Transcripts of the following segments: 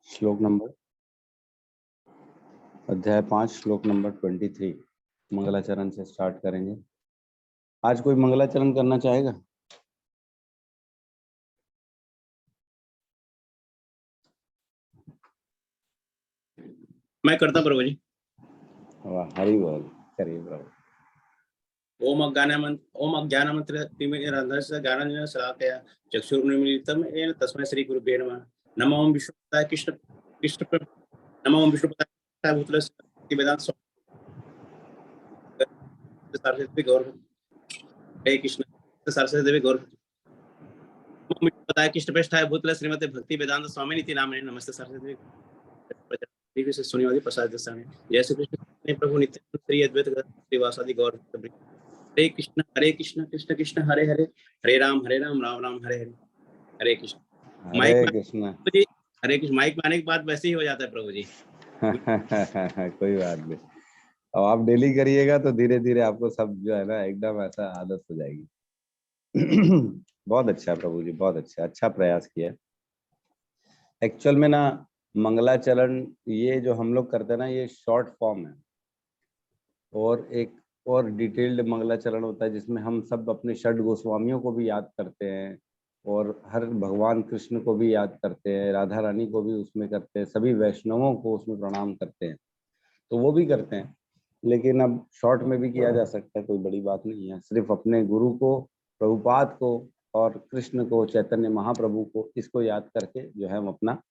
श्लोक नंबर अध्याय 5 श्लोक नंबर 23 मंगलाचरण से स्टार्ट करेंगे। आज कोई मंगलाचरण करना चाहेगा? मैं करता प्रभु जी। वाह, हरि बोल। करिए प्रभु। ओम अज्ञानमन्त्रतिमिरन्धस्य ज्ञानाञ्जनेन शलाकया चक्षुरुन्मीलितं येन तस्मै श्री गुरुभ्यो नमः। नमो ओम विष्णुपदाय कृष्ण नमो ओम विष्णुपदाय भूतलस्य वेदांत सरस्वती गौर हरे कृष्ण सरस्वती देवी गौर ओम विष्णुपदाय कृष्ण पृष्ठाय भूतल श्रीमते भक्ति वेदांत स्वामी नीति नामने नमस्ते सरस्वती देवी से सुनिवादी प्रसाद दर्शने जय श्री कृष्ण प्रभु नित्यानंद श्री अद्वैत श्रीवासादि गौर हरे कृष्ण कृष्ण कृष्ण हरे हरे हरे राम राम राम हरे हरे हरे कृष्ण। हरे कृष्ण। हरे कृष्ण। माइक में आने के बाद वैसे ही हो जाता है प्रभु जी। कोई बात नहीं, अब आप डेली करिएगा तो धीरे धीरे आपको सब जो है ना एकदम ऐसा आदत हो जाएगी। बहुत अच्छा प्रभु जी, बहुत अच्छा प्रयास किया। एक्चुअल में ना मंगलाचरण ये जो हम लोग करते हैं ना, ये शॉर्ट फॉर्म है और एक और डिटेल्ड मंगलाचरण होता है जिसमें हम सब अपने षड गोस्वामियों को भी याद करते हैं और हर भगवान कृष्ण को भी याद करते हैं, राधा रानी को भी उसमें करते हैं, सभी वैष्णवों को उसमें प्रणाम करते हैं, तो वो भी करते हैं। लेकिन अब शॉर्ट में भी किया जा सकता है, कोई बड़ी बात नहीं है। सिर्फ अपने गुरु को, प्रभुपाद को और कृष्ण को, चैतन्य महाप्रभु को, इसको याद करके जो है हम अपना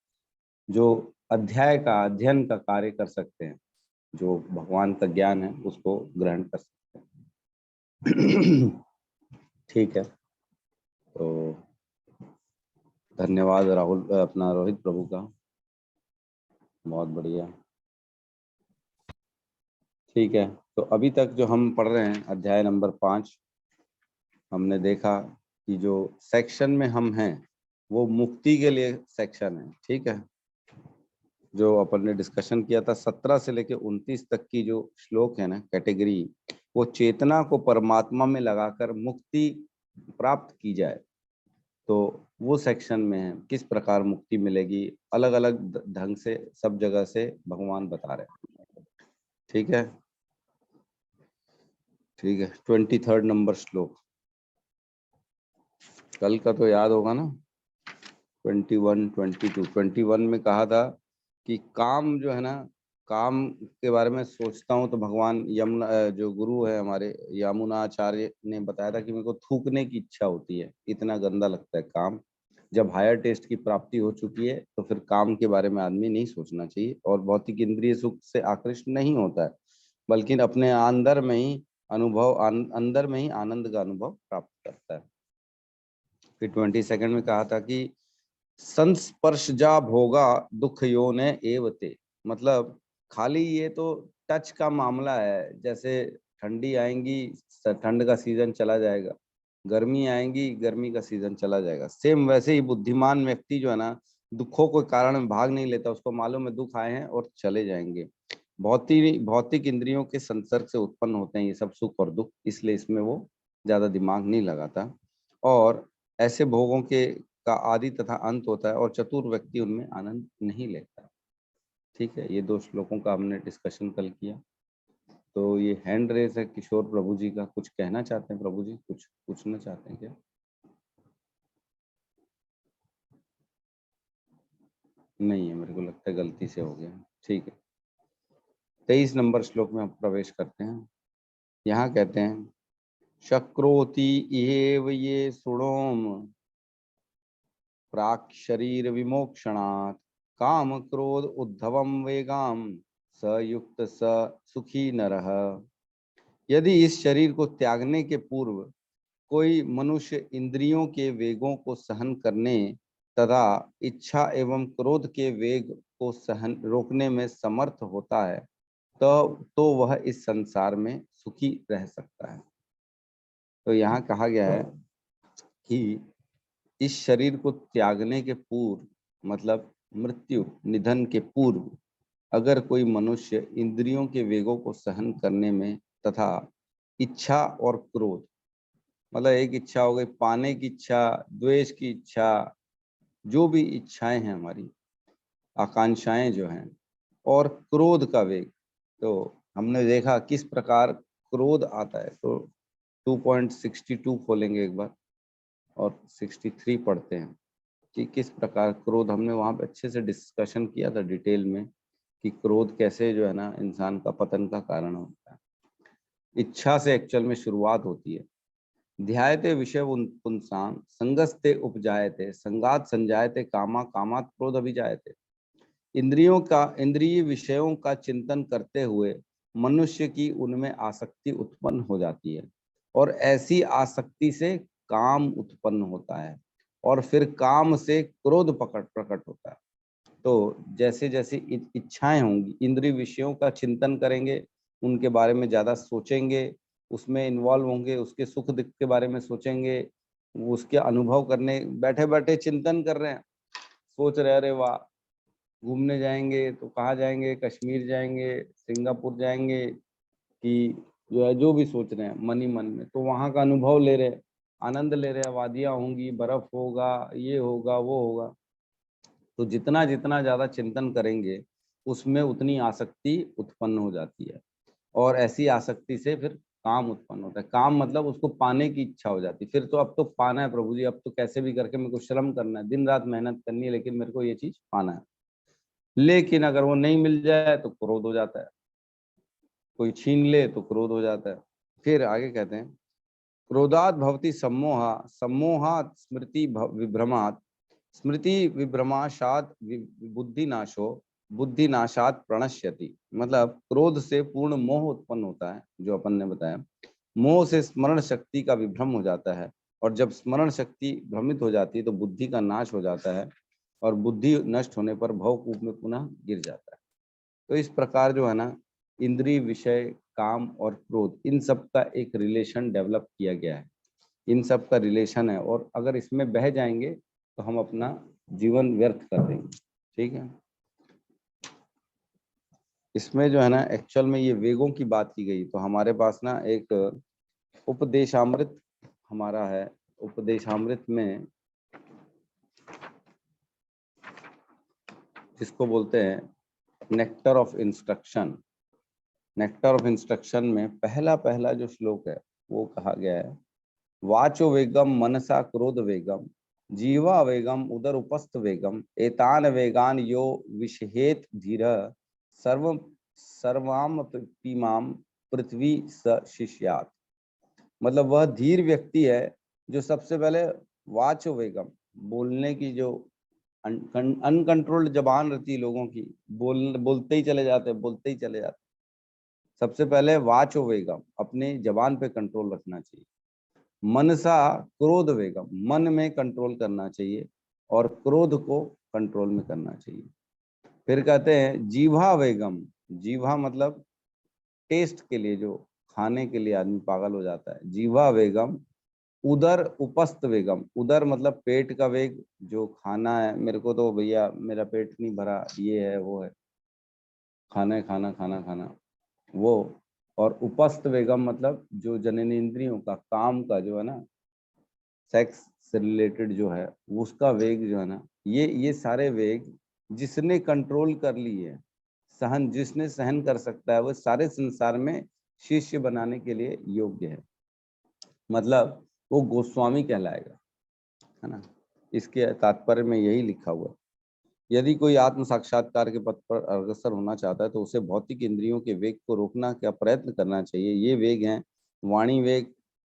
जो अध्याय का अध्ययन का कार्य कर सकते हैं, जो भगवान का ज्ञान है उसको ग्रहण कर सकते हैं। ठीक है, तो धन्यवाद राहुल, अपना रोहित प्रभु का, बहुत बढ़िया। ठीक है, तो अभी तक जो हम पढ़ रहे हैं अध्याय नंबर 5, हमने देखा कि जो सेक्शन में हम हैं वो मुक्ति के लिए सेक्शन है। ठीक है, जो अपन ने डिस्कशन किया था 17 से लेके 29 तक की जो श्लोक है ना, कैटेगरी, वो चेतना को परमात्मा में लगाकर मुक्ति प्राप्त की जाए, तो वो सेक्शन में है। किस प्रकार मुक्ति मिलेगी, अलग अलग ढंग से सब जगह से भगवान बता रहे हैं। ठीक है, ठीक है। 23 नंबर श्लोक, कल का तो याद होगा ना। 21, 22, 21 में कहा था कि काम जो है ना, काम के बारे में सोचता हूँ तो भगवान यमुना, जो गुरु है हमारे यमुनाचार्य ने बताया था कि मेरे को थूकने की इच्छा होती है, इतना गंदा लगता है काम। जब हायर टेस्ट की प्राप्ति हो चुकी है तो फिर काम के बारे में आदमी नहीं सोचना चाहिए और भौतिक इंद्रिय सुख से आकृष्ट नहीं होता है, बल्कि अपने अंदर में ही अंदर में ही आनंद का अनुभव प्राप्त करता है। फिर 22 में कहा था कि संस्पर्शजा भोगा दुख योने एवते, मतलब खाली ये तो टच का मामला है। जैसे ठंडी आएंगी, ठंड का सीजन चला जाएगा, गर्मी आएंगी, गर्मी का सीजन चला जाएगा। सेम वैसे ही बुद्धिमान व्यक्ति जो है ना, दुखों के कारण में भाग नहीं लेता, उसको मालूम है दुख आए हैं और चले जाएंगे। भौतिक इंद्रियों के संसर्ग से उत्पन्न होते हैं ये सब सुख और दुख, इसलिए इसमें वो ज्यादा दिमाग नहीं लगाता और ऐसे भोगों के का आदि तथा अंत होता है और चतुर व्यक्ति उनमें आनंद नहीं लेता। ठीक है, ये 2 श्लोकों का हमने डिस्कशन कल किया। तो ये हैंड रेस है किशोर प्रभु जी का, कुछ कहना चाहते हैं प्रभु जी, कुछ पूछना चाहते हैं क्या? नहीं है, मेरे को लगता है गलती से हो गया। ठीक है, 23 नंबर श्लोक में हम प्रवेश करते हैं। यहाँ कहते हैं शक्रोति एव ये सुणोम प्राक शरीर विमोक्षणात् काम क्रोध उद्धवम वेगाम स युक्त स सुखी नरः। यदि इस शरीर को त्यागने के पूर्व कोई मनुष्य इंद्रियों के वेगों को सहन करने तथा इच्छा एवं क्रोध के वेग को सहन रोकने में समर्थ होता है तो वह इस संसार में सुखी रह सकता है। तो यहाँ कहा गया है कि इस शरीर को त्यागने के पूर्व, मतलब मृत्यु निधन के पूर्व, अगर कोई मनुष्य इंद्रियों के वेगों को सहन करने में तथा इच्छा और क्रोध, मतलब एक इच्छा हो गई पाने की इच्छा, द्वेष की इच्छा, जो भी इच्छाएं हैं हमारी, आकांक्षाएं जो हैं, और क्रोध का वेग। तो हमने देखा किस प्रकार क्रोध आता है। तो 2.62 खोलेंगे एक बार और 63 पढ़ते हैं कि किस प्रकार क्रोध, हमने वहां पे अच्छे से डिस्कशन किया था डिटेल में कि क्रोध कैसे जो है ना इंसान का पतन का कारण होता है। इच्छा से एक्चुअल में शुरुआत होती है। ध्यायते विषय पुंसां संगस्ते उपजायते संगात संजायते कामा कामात क्रोध अभिजायते। इंद्रियों का, इंद्रिय विषयों का चिंतन करते हुए मनुष्य की उनमें आसक्ति उत्पन्न हो जाती है, और ऐसी आसक्ति से काम उत्पन्न होता है, और फिर काम से क्रोध प्रकट होता है। तो जैसे जैसे इच्छाएं होंगी, इंद्रिय विषयों का चिंतन करेंगे, उनके बारे में ज्यादा सोचेंगे, उसमें इन्वॉल्व होंगे, उसके सुख दुख के बारे में सोचेंगे, उसके अनुभव करने, बैठे बैठे चिंतन कर रहे हैं, सोच रहे अरे वाह घूमने जाएंगे तो कहाँ जाएंगे, कश्मीर जाएंगे, सिंगापुर जाएंगे, कि जो है जो भी सोच रहे हैं मन ही मन में, तो वहाँ का अनुभव ले रहे हैं, आनंद ले रहे हैं, वादियाँ होंगी, बर्फ होगा, ये होगा वो होगा। तो जितना जितना ज्यादा चिंतन करेंगे उसमें उतनी आसक्ति उत्पन्न हो जाती है, और ऐसी आसक्ति से फिर काम उत्पन्न होता है। काम मतलब उसको पाने की इच्छा हो जाती है, फिर तो अब तो पाना है प्रभु जी, अब तो कैसे भी करके मेरे को श्रम करना है, दिन रात मेहनत करनी है, लेकिन मेरे को ये चीज पाना है। लेकिन अगर वो नहीं मिल जाए तो क्रोध हो जाता है, कोई छीन ले तो क्रोध हो जाता है। फिर आगे कहते हैं क्रोधात भवति सम्मोहा सम्मोहात स्मृति विभ्रमात स्मृति विभ्रमाशात बुद्धि नाशो बुद्धि नाशात प्रणश्यति। मतलब क्रोध से पूर्ण मोह उत्पन्न होता है, जो अपन ने बताया। मोह से स्मरण शक्ति का विभ्रम हो जाता है, और जब स्मरण शक्ति भ्रमित हो जाती है तो बुद्धि का नाश हो जाता है, और बुद्धि नष्ट होने पर भवकूप में पुनः गिर जाता है। तो इस प्रकार जो है ना इंद्रिय, विषय, काम और क्रोध, इन सब का एक रिलेशन डेवलप किया गया है, इन सब का रिलेशन है, और अगर इसमें बह जाएंगे तो हम अपना जीवन व्यर्थ कर देंगे। ठीक है, इसमें जो है ना एक्चुअल में ये वेगों की बात की गई, तो हमारे पास ना एक उपदेशामृत हमारा है। उपदेशामृत में जिसको बोलते हैं nectar of instruction, nectar of instruction में पहला पहला जो श्लोक है वो कहा गया है वाचो वेगम मनसा क्रोध वेगम जीवा वेगम उदर उपस्थ वेगम एतान वेगान यो विषहेत धीर सर्व सर्वाम पीमाम पृथ्वी स शिष्यात। मतलब वह धीर व्यक्ति है जो सबसे पहले वाचो वेगम, बोलने की जो अनकंट्रोल्ड जबान रहती है लोगों की, बोलते ही चले जाते, बोलते ही चले जाते। सबसे पहले वाचो वेगम, अपने जबान पे कंट्रोल रखना चाहिए। मनसा क्रोध वेगम, मन में कंट्रोल करना चाहिए और क्रोध को कंट्रोल में करना चाहिए। फिर कहते हैं जीवा वेगम, जीवा मतलब टेस्ट के लिए, जो खाने के लिए आदमी पागल हो जाता है, जीवा वेगम। उदर उपस्थ वेगम, उदर मतलब पेट का वेग, जो खाना है, मेरे को तो भैया मेरा पेट नहीं भरा, ये है वो है, खाना है, खाना खाना खाना वो। और उपस्थ वेगम मतलब जो जननेंद्रियों का, काम का जो है ना, सेक्स से रिलेटेड जो है उसका वेग जो है ना, ये सारे वेग जिसने कंट्रोल कर ली है, सहन जिसने सहन कर सकता है, वो सारे संसार में शिष्य बनाने के लिए योग्य है। मतलब वो गोस्वामी कहलाएगा, है ना। इसके तात्पर्य में यही लिखा हुआ है। यदि कोई आत्म साक्षात्कार के पथ पर अग्रसर होना चाहता है तो उसे भौतिक इंद्रियों के वेग को रोकना का प्रयत्न करना चाहिए। ये वेग हैं वाणी वेग,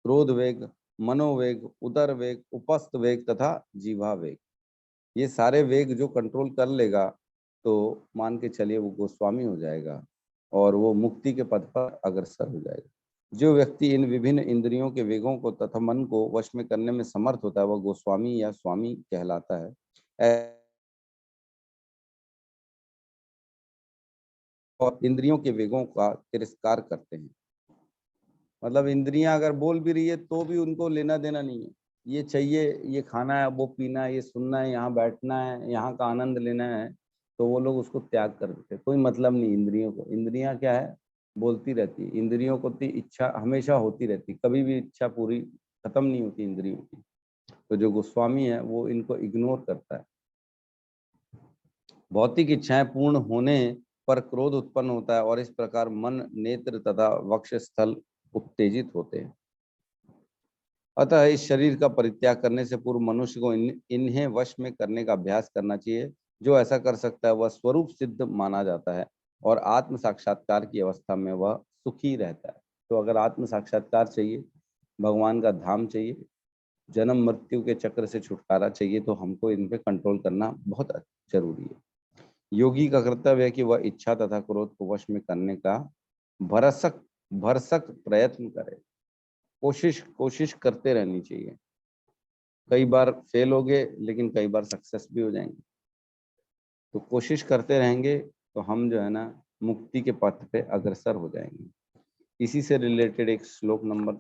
क्रोध वेग, मनोवेग, उदर वेग, उपस्थ वेग तथा जीवा वेग। ये सारे वेग जो कंट्रोल कर लेगा तो मान के चलिए वो गोस्वामी हो जाएगा, और वो मुक्ति के पथ पर अग्रसर हो जाएगा। जो व्यक्ति इन विभिन्न इंद्रियों के वेगों को तथा मन को वश में करने में समर्थ होता है वह गोस्वामी या स्वामी कहलाता है। और इंद्रियों के वेगों का तिरस्कार करते हैं। मतलब इंद्रियां अगर बोल भी रही है तो भी उनको लेना देना नहीं है, ये चाहिए, ये खाना है, वो पीना है, ये सुनना है, यहाँ बैठना है, यहाँ का आनंद लेना है, तो वो लोग उसको त्याग कर देते हैं। कोई मतलब नहीं इंद्रियों को। इंद्रियां क्या है, बोलती रहती है, इंद्रियों को तो इच्छा हमेशा होती रहती, कभी भी इच्छा पूरी खत्म नहीं होती इंद्रियों की। तो जो गोस्वामी है वो इनको इग्नोर करता है। भौतिक इच्छाएं पूर्ण होने पर क्रोध उत्पन्न होता है और इस प्रकार मन, नेत्र तथा वक्ष स्थल उत्तेजित होते हैं। अतः इस शरीर का परित्याग करने से पूर्व मनुष्य को इन्हें वश में करने का अभ्यास करना चाहिए। जो ऐसा कर सकता है वह स्वरूप सिद्ध माना जाता है और आत्म साक्षात्कार की अवस्था में वह सुखी रहता है। तो अगर आत्म साक्षात्कार चाहिए, भगवान का धाम चाहिए, जन्म मृत्यु के चक्र से छुटकारा चाहिए, तो हमको इन पे कंट्रोल करना बहुत जरूरी है। योगी का कर्तव्य है कि वह इच्छा तथा क्रोध को वश में करने का भरसक भरसक प्रयत्न करे। कोशिश करते रहनी चाहिए। कई बार फेल हो गए लेकिन कई बार सक्सेस भी हो जाएंगे। तो कोशिश करते रहेंगे तो हम जो है ना मुक्ति के पथ पे अग्रसर हो जाएंगे। इसी से रिलेटेड एक श्लोक नंबर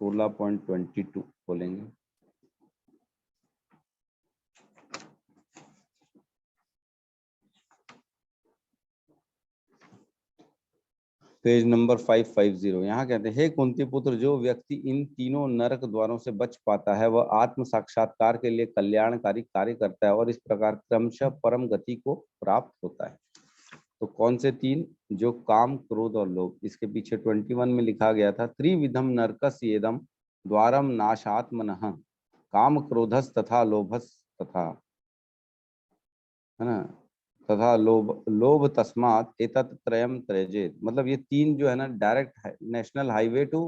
16.22 बोलेंगे। Page number 550। यहाँ कहते हैं, हे कुंती पुत्र, जो व्यक्ति इन तीनों नरक द्वारों से बच पाता है वह आत्म साक्षात्कार के लिए कल्याणकारी कार्य करता है और इस प्रकार क्रमशः परम गति को प्राप्त होता है। तो कौन से तीन? जो काम, क्रोध और लोभ। इसके पीछे 21 में लिखा गया था, त्रिविधम नरकस येदम द्वारम नाशात्मनः काम क्रोधस तथा लोभस तथा, है ना, तथा लोभ तस्मात एतत् त्रयम त्यजेत। मतलब ये तीन जो है ना डायरेक्ट नेशनल हाईवे टू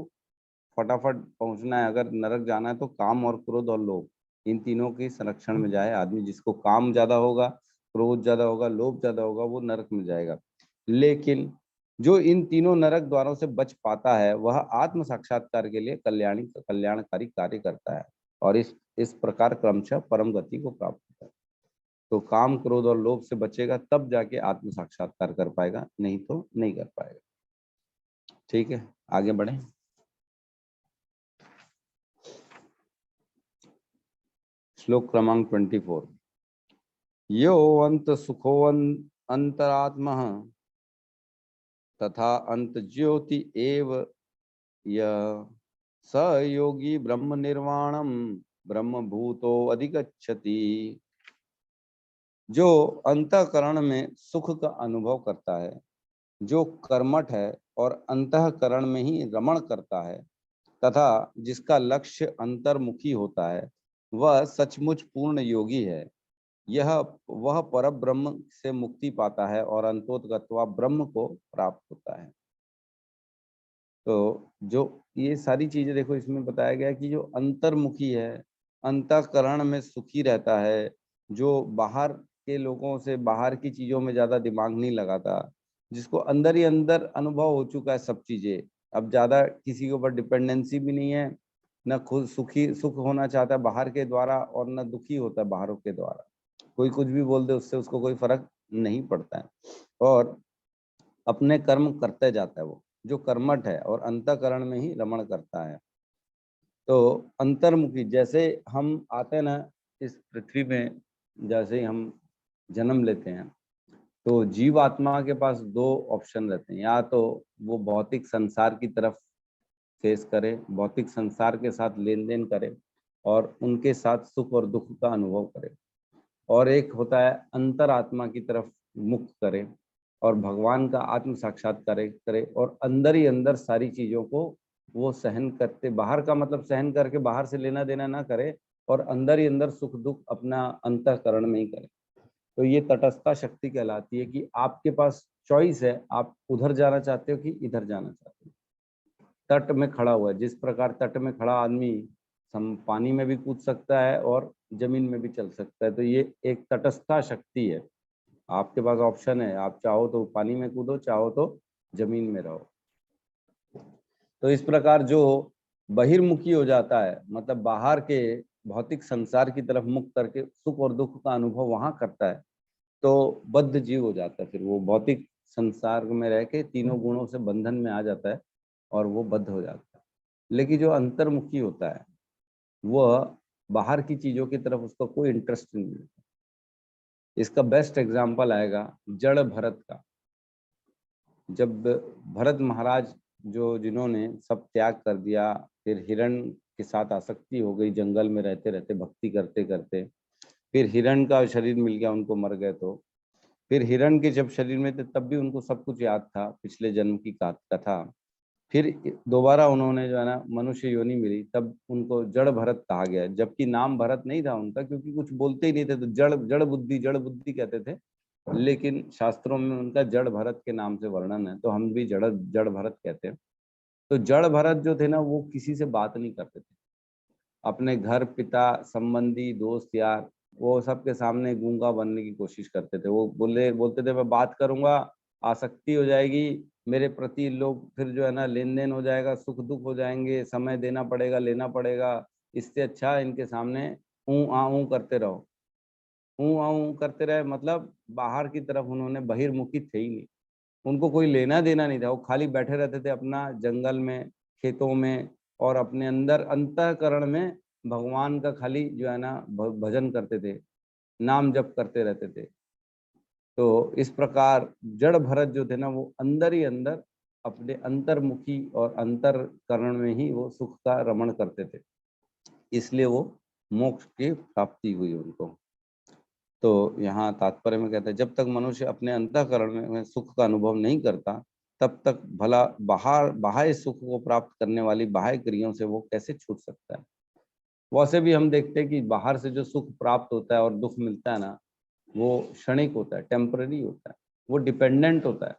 फटाफट पहुंचना है। अगर नरक जाना है तो काम और क्रोध और लोभ, इन तीनों के संरक्षण में जाए आदमी। जिसको काम ज्यादा होगा, क्रोध ज्यादा होगा, लोभ ज्यादा होगा, वो नरक में जाएगा। लेकिन जो इन तीनों नरक द्वारों से बच पाता है वह आत्म साक्षात्कार के लिए कल्याणकारी कार्य करता है और इस प्रकार क्रमशः परम गति को प्राप्त होता है। तो काम, क्रोध और लोभ से बचेगा तब जाके आत्म साक्षात्कार कर पाएगा, नहीं तो नहीं कर पाएगा। ठीक है, आगे बढ़े। श्लोक क्रमांक 24। यो अंत सुखो अंतरात्मा तथा अंत ज्योति एव यः स योगी ब्रह्म निर्वाणम ब्रह्म भूतो अधिगच्छति। जो अंतःकरण में सुख का अनुभव करता है, जो कर्मठ है और अंतःकरण में ही रमण करता है तथा जिसका लक्ष्य अंतर्मुखी होता है, वह सचमुच पूर्ण योगी है। यह वह पर ब्रह्म से मुक्ति पाता है और अंतोतगत्वा ब्रह्म को प्राप्त होता है। तो जो ये सारी चीजें देखो, इसमें बताया गया कि जो अंतर्मुखी है, अंतःकरण में सुखी रहता है, जो बाहर के लोगों से, बाहर की चीजों में ज्यादा दिमाग नहीं लगाता, जिसको अंदर ही अंदर अनुभव हो चुका है सब चीजें, अब ज्यादा किसी के ऊपर डिपेंडेंसी भी नहीं है, न खुद सुख होना चाहता है बाहर के द्वारा और न दुखी होता है बाहरों के द्वारा। कोई कुछ भी बोल दे उससे उसको कोई फर्क नहीं पड़ता है और अपने कर्म करते जाता है। वो जो कर्मठ है और अंतःकरण में ही रमण करता है। तो अंतर्मुखी, जैसे हम आते हैं ना इस पृथ्वी में, जैसे ही हम जन्म लेते हैं तो जीव आत्मा के पास दो ऑप्शन रहते हैं, या तो वो भौतिक संसार की तरफ फेस करे, भौतिक संसार के साथ लेन देन करे और उनके साथ सुख और दुख का अनुभव करे, और एक होता है अंतरात्मा की तरफ मुख करे और भगवान का आत्म साक्षात्कार करे और अंदर ही अंदर सारी चीजों को वो सहन करते, बाहर का मतलब सहन करके बाहर से लेना देना ना करे और अंदर ही अंदर सुख दुख अपना अंतःकरण में ही करे। तो ये तटस्थता शक्ति कहलाती है कि आपके पास चॉइस है, आप उधर जाना चाहते हो कि इधर जाना चाहते हो। तट में खड़ा हुआ है, जिस प्रकार तट में खड़ा आदमी पानी में भी कूद सकता है और जमीन में भी चल सकता है, तो ये एक तटस्थता शक्ति है। आपके पास ऑप्शन है, आप चाहो तो पानी में कूदो, चाहो तो जमीन में रहो। तो इस प्रकार जो बहिर्मुखी हो जाता है, मतलब बाहर के भौतिक संसार की तरफ मुख करके सुख और दुख का अनुभव वहां करता है, तो बद्ध जीव हो जाता है। फिर वो भौतिक संसार में रह के तीनों गुणों से बंधन में आ जाता है और वो बद्ध हो जाता है। लेकिन जो अंतर्मुखी होता है वह बाहर की चीजों की तरफ उसका कोई इंटरेस्ट नहीं है। इसका बेस्ट एग्जाम्पल आएगा जड़ भरत का। जब भरत महाराज जिन्होंने सब त्याग कर दिया, फिर हिरण के साथ आसक्ति हो गई, जंगल में रहते रहते भक्ति करते करते, फिर हिरण का शरीर मिल गया उनको, मर गए, तो फिर हिरण के जब शरीर में थे तब भी उनको सब कुछ याद था, पिछले जन्म की कथा। फिर दोबारा उन्होंने जो है ना मनुष्य योनि मिली, तब उनको जड़ भरत कहा गया, जबकि नाम भरत नहीं था उनका, क्योंकि कुछ बोलते ही नहीं थे, तो जड़ बुद्धि कहते थे। लेकिन शास्त्रों में उनका जड़ भरत के नाम से वर्णन है, तो हम भी जड़ भरत कहते हैं। तो जड़ भरत जो थे ना, वो किसी से बात नहीं करते थे, अपने घर, पिता, संबंधी, दोस्त, यार, वो सबके सामने गूंगा बनने की कोशिश करते थे। वो बोलते थे मैं बात करूंगा, आसक्ति हो जाएगी मेरे प्रति, लोग फिर जो है ना लेन देन हो जाएगा, सुख दुख हो जाएंगे, समय देना पड़ेगा, लेना पड़ेगा, इससे अच्छा इनके सामने ऊ करते रहो। ऊ करते रहे मतलब बाहर की तरफ उन्होंने बहिर्मुखी थे ही नहीं, उनको कोई लेना देना नहीं था। वो खाली बैठे रहते थे अपना जंगल में, खेतों में, और अपने अंदर अंतःकरण में भगवान का खाली जो है ना भजन करते थे, नाम जप करते रहते थे। तो इस प्रकार जड़ भरत जो थे ना, वो अंदर ही अंदर अपने अंतर्मुखी और अंतरकरण में ही वो सुख का रमण करते थे, इसलिए वो मोक्ष की प्राप्ति हुई उनको। तो यहाँ तात्पर्य में कहते हैं, जब तक मनुष्य अपने अंतःकरण में सुख का अनुभव नहीं करता, तब तक भला बाह्य सुख को प्राप्त करने वाली बाह्य क्रियाओं से वो कैसे छूट सकता है। वैसे भी हम देखते हैं कि बाहर से जो सुख प्राप्त होता है और दुख मिलता है ना, वो क्षणिक होता है, टेम्पररी होता है, वो डिपेंडेंट होता है।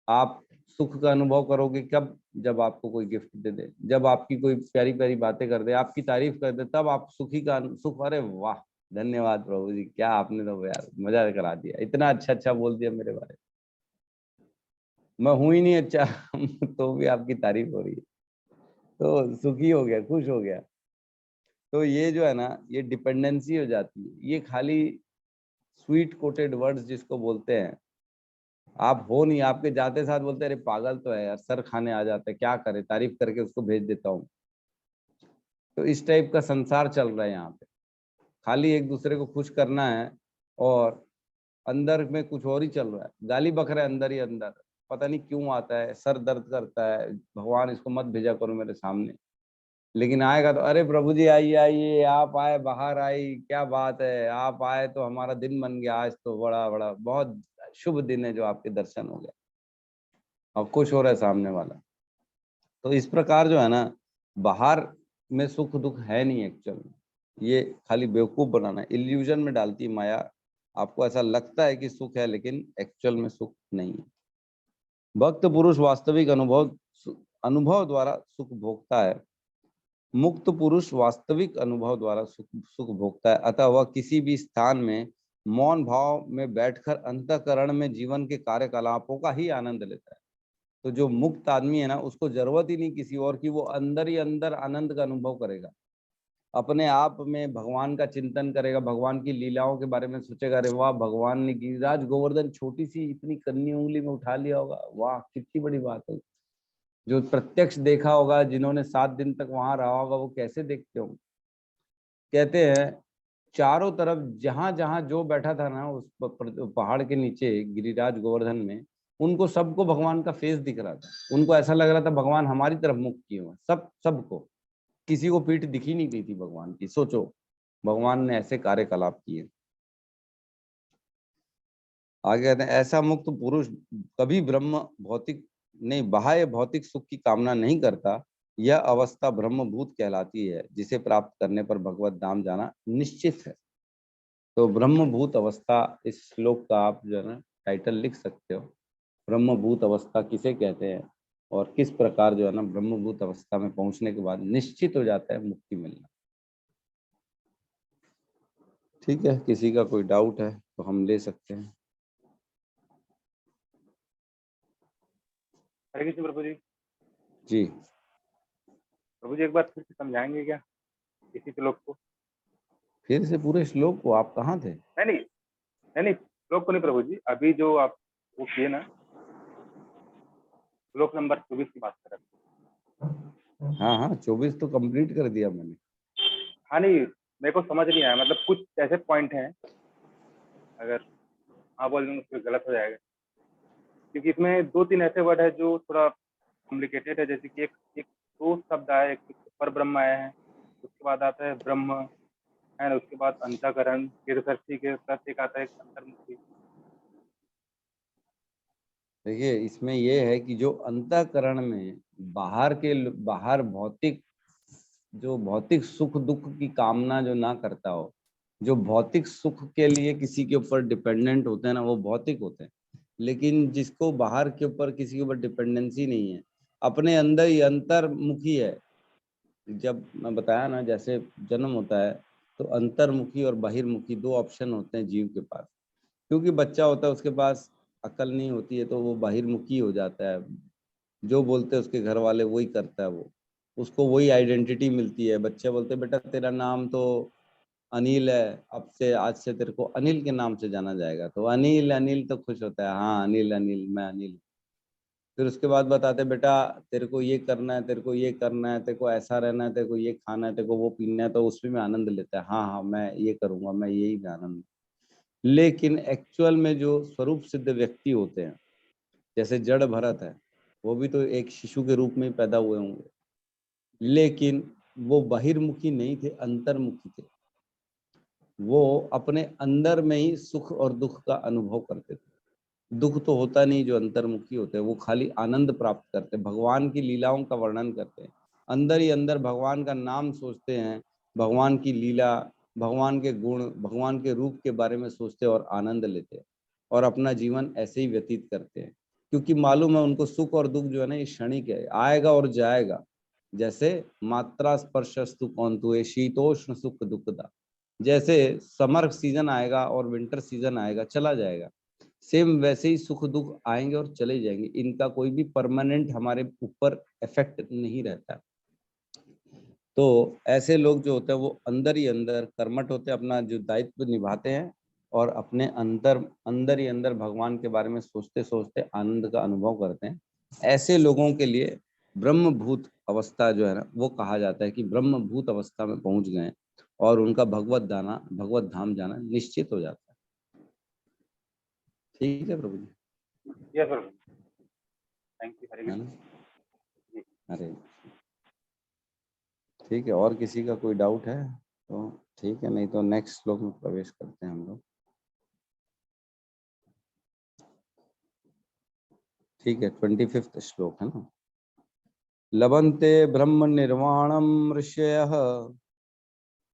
आप सुख का अनुभव करोगे कब? जब आपको कोई गिफ्ट दे दे, जब आपकी कोई प्यारी प्यारी बातें कर दे, आपकी तारीफ कर दे, तब आप सुखी का सुख, अरे वाह, धन्यवाद प्रभु जी, क्या आपने तो यार मजा करा दिया, इतना अच्छा अच्छा बोल दिया मेरे बारे में, मैं हूं ही नहीं अच्छा तो भी आपकी तारीफ हो रही है, तो सुखी हो गया, खुश हो गया। तो ये जो है ना, ये डिपेंडेंसी हो जाती है, ये खाली स्वीट कोटेड वर्ड्स जिसको बोलते हैं। आप हो नहीं, आपके जाते साथ बोलते हैं अरे पागल तो है यार, सर खाने आ जाता है, क्या करे, तारीफ करके उसको भेज देता हूँ। तो इस टाइप का संसार चल रहा है यहाँ पे, खाली एक दूसरे को खुश करना है, और अंदर में कुछ और ही चल रहा है, गाली बक रहा है अंदर ही अंदर, पता नहीं क्यों आता है, सर दर्द करता है, भगवान इसको मत भेजा करो मेरे सामने। लेकिन आएगा तो अरे प्रभु जी आइए आइए, आप आए, बाहर आई, क्या बात है, आप आए तो हमारा दिन बन गया, आज तो बड़ा बड़ा बहुत शुभ दिन है जो आपके दर्शन हो गया, और खुश हो रहा है सामने वाला। तो इस प्रकार जो है ना, बाहर में सुख दुख है नहीं एक्चुअल में, ये खाली बेवकूफ बनाना है, इल्यूजन में डालती है माया। आपको ऐसा लगता है कि सुख है, लेकिन एक्चुअल में सुख नहीं है। भक्त पुरुष वास्तविक अनुभव द्वारा सुख भोगता है, मुक्त पुरुष वास्तविक अनुभव द्वारा सुख भोगता है। अतः वह किसी भी स्थान में मौन भाव में बैठकर अंतःकरण में जीवन के कार्यकलापों का ही आनंद लेता है। तो जो मुक्त आदमी है ना, उसको जरूरत ही नहीं किसी और की, वो अंदर ही अंदर आनंद का अनुभव करेगा, अपने आप में भगवान का चिंतन करेगा, भगवान की लीलाओं के बारे में सोचेगा, अरे वाह, भगवान ने गिरिराज गोवर्धन छोटी सी इतनी कन्नी उंगली में उठा लिया होगा, वाह कितनी बड़ी बात है। जो प्रत्यक्ष देखा होगा, जिन्होंने 7 दिन तक वहां रहा होगा, वो कैसे देखते होंगे। कहते हैं चारों तरफ जहां जहां जो बैठा था ना उस पहाड़ के नीचे गिरिराज गोवर्धन में, उनको सबको भगवान का फेस दिख रहा था, उनको ऐसा लग रहा था भगवान हमारी तरफ मुख किए हुए, सबको, किसी को पीठ दिखी नहीं गई थी भगवान की। सोचो, भगवान ने ऐसे कार्यकलाप किए। आगे कहते हैं ऐसा मुक्त पुरुष कभी ब्रह्म भौतिक नहीं, बाह्य भौतिक सुख की कामना नहीं करता। यह अवस्था ब्रह्मभूत कहलाती है, जिसे प्राप्त करने पर भगवत धाम जाना निश्चित है। तो ब्रह्मभूत अवस्था, इस श्लोक का आप जो है ना टाइटल लिख सकते हो, ब्रह्मभूत अवस्था किसे कहते हैं, और किस प्रकार जो है ना ब्रह्मभूत अवस्था में पहुंचने के बाद निश्चित हो जाता है मुक्ति मिलना। ठीक है, किसी का कोई डाउट है तो हम ले सकते हैं। हरे कृष्ण प्रभु जी। जी प्रभु जी एक बार फिर से समझाएंगे क्या इसी श्लोक को? फिर से पूरे श्लोक को? आप कहाँ थे? नहीं श्लोक को नहीं प्रभु जी, अभी जो आप वो किए ना, श्लोक नंबर 24 की बात कर रहे थे। हाँ 24 तो कंप्लीट कर दिया मैंने। हाँ नहीं, मेरे को समझ नहीं आया, मतलब कुछ ऐसे पॉइंट हैं, अगर हाँ बोल दूंगा फिर गलत हो जाएगा, क्योंकि इसमें 2-3 ऐसे वर्ड है जो थोड़ा कॉम्प्लिकेटेड है। जैसे कि एक दो शब्द आए, एक पर ब्रह्म आया है, उसके बाद आता है ब्रह्म है ना, उसके बाद अंतःकरण, तीर्थदर्शी के साथ एक आता है अंतर्मुखी, देखिए इसमें ये है कि जो अंतःकरण में बाहर भौतिक, जो भौतिक सुख दुख की कामना जो ना करता हो, जो भौतिक सुख के लिए किसी के ऊपर डिपेंडेंट होते हैं ना, वो भौतिक होते हैं। लेकिन जिसको बाहर के ऊपर किसी के ऊपर डिपेंडेंसी नहीं है, अपने अंदर ही अंतर्मुखी है। जब मैं बताया ना, जैसे जन्म होता है तो अंतर्मुखी और बहिर्मुखी दो ऑप्शन होते हैं जीव के पास। क्योंकि बच्चा होता है उसके पास अकल नहीं होती है तो वो बहिर्मुखी हो जाता है, जो बोलते हैं उसके घर वाले वही करता है, वो उसको वही आइडेंटिटी मिलती है। बच्चे बोलते हैं बेटा तेरा नाम तो अनिल है, अब से आज से तेरे को अनिल के नाम से जाना जाएगा, तो अनिल अनिल तो खुश होता है, हाँ अनिल अनिल मैं अनिल। फिर उसके बाद बताते बेटा तेरे को ये करना है, तेरे को ये करना है, तेरे को ऐसा रहना है, तेरे को ये खाना है, तेरे को वो पीना है, तो उसमें में आनंद लेता है, हाँ हाँ मैं ये करूंगा, मैं यही में आनंद। लेकिन एक्चुअल में जो स्वरूप सिद्ध व्यक्ति होते हैं, जैसे जड़ भरत है, वो भी तो एक शिशु के रूप में ही पैदा हुए होंगे, लेकिन वो बहिर्मुखी नहीं थे, अंतर्मुखी थे। वो अपने अंदर में ही सुख और दुख का अनुभव करते थे। दुख तो होता नहीं, जो अंतर्मुखी होते हैं वो खाली आनंद प्राप्त करते हैं, भगवान की लीलाओं का वर्णन करते हैं, अंदर ही अंदर भगवान का नाम सोचते हैं, भगवान की लीला, भगवान के गुण, भगवान के रूप के बारे में सोचते हैं और आनंद लेते हैं, और अपना जीवन ऐसे ही व्यतीत करते हैं। क्योंकि मालूम है उनको सुख और दुख जो है ना ये क्षणिक है, आएगा और जाएगा। जैसे मात्रा स्पर्शस्तु कौंतुए शीतोष्ण सुख दुखदा, जैसे समर सीजन आएगा और विंटर सीजन आएगा, चला जाएगा, सेम वैसे ही सुख दुख आएंगे और चले जाएंगे। इनका कोई भी परमानेंट हमारे ऊपर इफेक्ट नहीं रहता। तो ऐसे लोग जो होते हैं वो अंदर ही अंदर कर्मठ होते हैं, अपना जो दायित्व निभाते हैं, और अपने अंदर ही अंदर भगवान के बारे में सोचते सोचते आनंद का अनुभव करते हैं। ऐसे लोगों के लिए ब्रह्मभूत अवस्था जो है ना, वो कहा जाता है कि ब्रह्मभूत अवस्था में पहुंच गए और उनका भगवत धाम जाना निश्चित हो जाता है। ठीक है प्रभु जी। यस प्रभु, थैंक यू, हरे है कृष्ण। ना? अरे ठीक है, और किसी का कोई डाउट है तो ठीक है, नहीं तो नेक्स्ट श्लोक में प्रवेश करते हैं हम लोग। ठीक है, 25वां श्लोक है ना। लभन्ते ब्रह्म निर्वाणम ऋषयः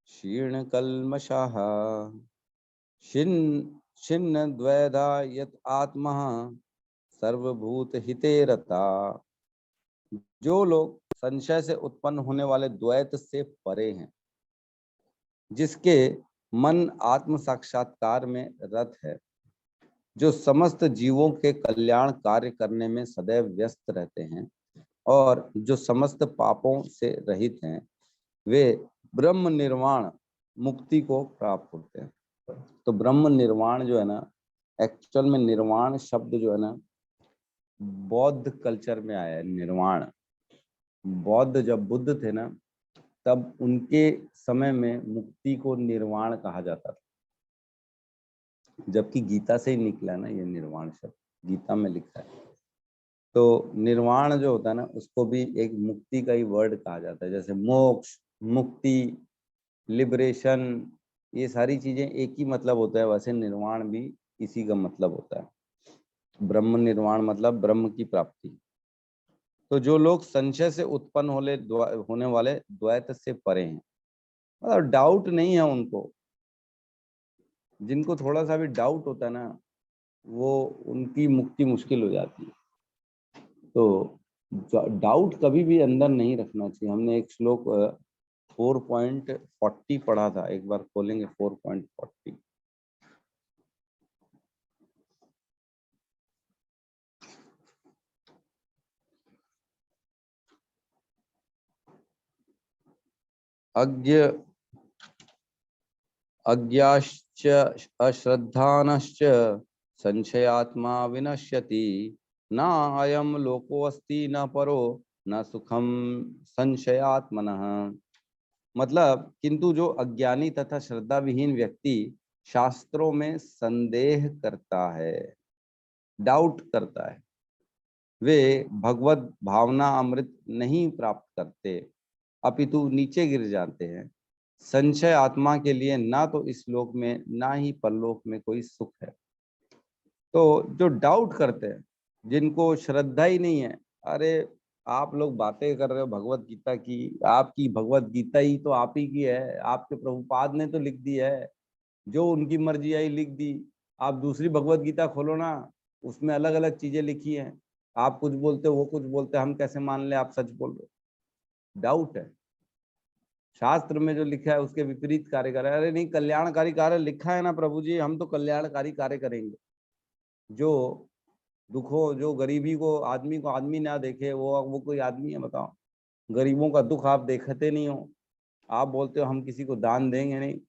क्षीण कल्मषाः छिन्न द्वैधा यत आत्मा सर्वभूत हिते रता। जो लोग संशय से उत्पन्न होने वाले द्वैत से परे हैं, जिसके मन आत्म साक्षात्कार में रत है, जो समस्त जीवों के कल्याण कार्य करने में सदैव व्यस्त रहते हैं, और जो समस्त पापों से रहित हैं, वे ब्रह्म निर्वाण मुक्ति को प्राप्त होते हैं। तो ब्रह्म निर्वाण जो है ना, एक्चुअल में निर्वाण शब्द जो है ना, बौद्ध कल्चर में आया है। निर्वाण, बौद्ध जब बुद्ध थे ना, तब उनके समय में मुक्ति को निर्वाण कहा जाता था, जबकि गीता से ही निकला ना ये निर्वाण शब्द, गीता में लिखा है। तो निर्वाण जो होता है ना, उसको भी एक मुक्ति का ही वर्ड कहा जाता है। जैसे मोक्ष, मुक्ति, लिबरेशन, ये सारी चीजें एक ही मतलब होता है, वैसे निर्वाण भी इसी का मतलब होता है। ब्रह्म निर्वाण मतलब ब्रह्म की प्राप्ति। तो जो लोग संशय से उत्पन्न होने वाले द्वैत से परे हैं, मतलब डाउट नहीं है उनको, जिनको थोड़ा सा भी डाउट होता है ना, वो उनकी मुक्ति मुश्किल हो जाती है। तो डाउट कभी भी अंदर नहीं रखना चाहिए। हमने एक श्लोक 4.40 पढ़ा था, एक बार खोलेंगे 4.40। अज्ञाश्च अश्रद्धानश्च संशयात्मा विनश्यति, न अयम लोकोऽस्ति न परो न सुखम संशयात्मनः। मतलब किंतु जो अज्ञानी तथा श्रद्धा विहीन व्यक्ति शास्त्रों में संदेह करता है, डाउट करता है, वे भगवत भावना अमृत नहीं प्राप्त करते, अपितु नीचे गिर जाते हैं। संशय आत्मा के लिए ना तो इस लोक में ना ही परलोक में कोई सुख है। तो जो डाउट करते हैं जिनको श्रद्धा ही नहीं है। अरे आप लोग बातें कर रहे हो भगवत गीता की, आपकी भगवत गीता ही तो आप ही की है, आपके प्रभुपाद ने तो लिख दी है, जो उनकी मर्जी आई लिख दी। आप दूसरी भगवत गीता खोलो ना, उसमें अलग अलग चीजें लिखी हैं। आप कुछ बोलते हो, वो कुछ बोलते हैं, हम कैसे मान ले आप सच बोल रहे हो? डाउट है। शास्त्र में जो लिखा है उसके विपरीत कार्य कर रहा है। अरे नहीं, कल्याणकारी कार्य लिखा है ना प्रभु जी, हम तो कल्याणकारी कार्य करेंगे। जो दुखों, जो गरीबी को, आदमी को आदमी ना देखे, वो कोई आदमी है बताओ? गरीबों का दुख आप देखते नहीं हो, आप बोलते हो हम किसी को दान देंगे नहीं।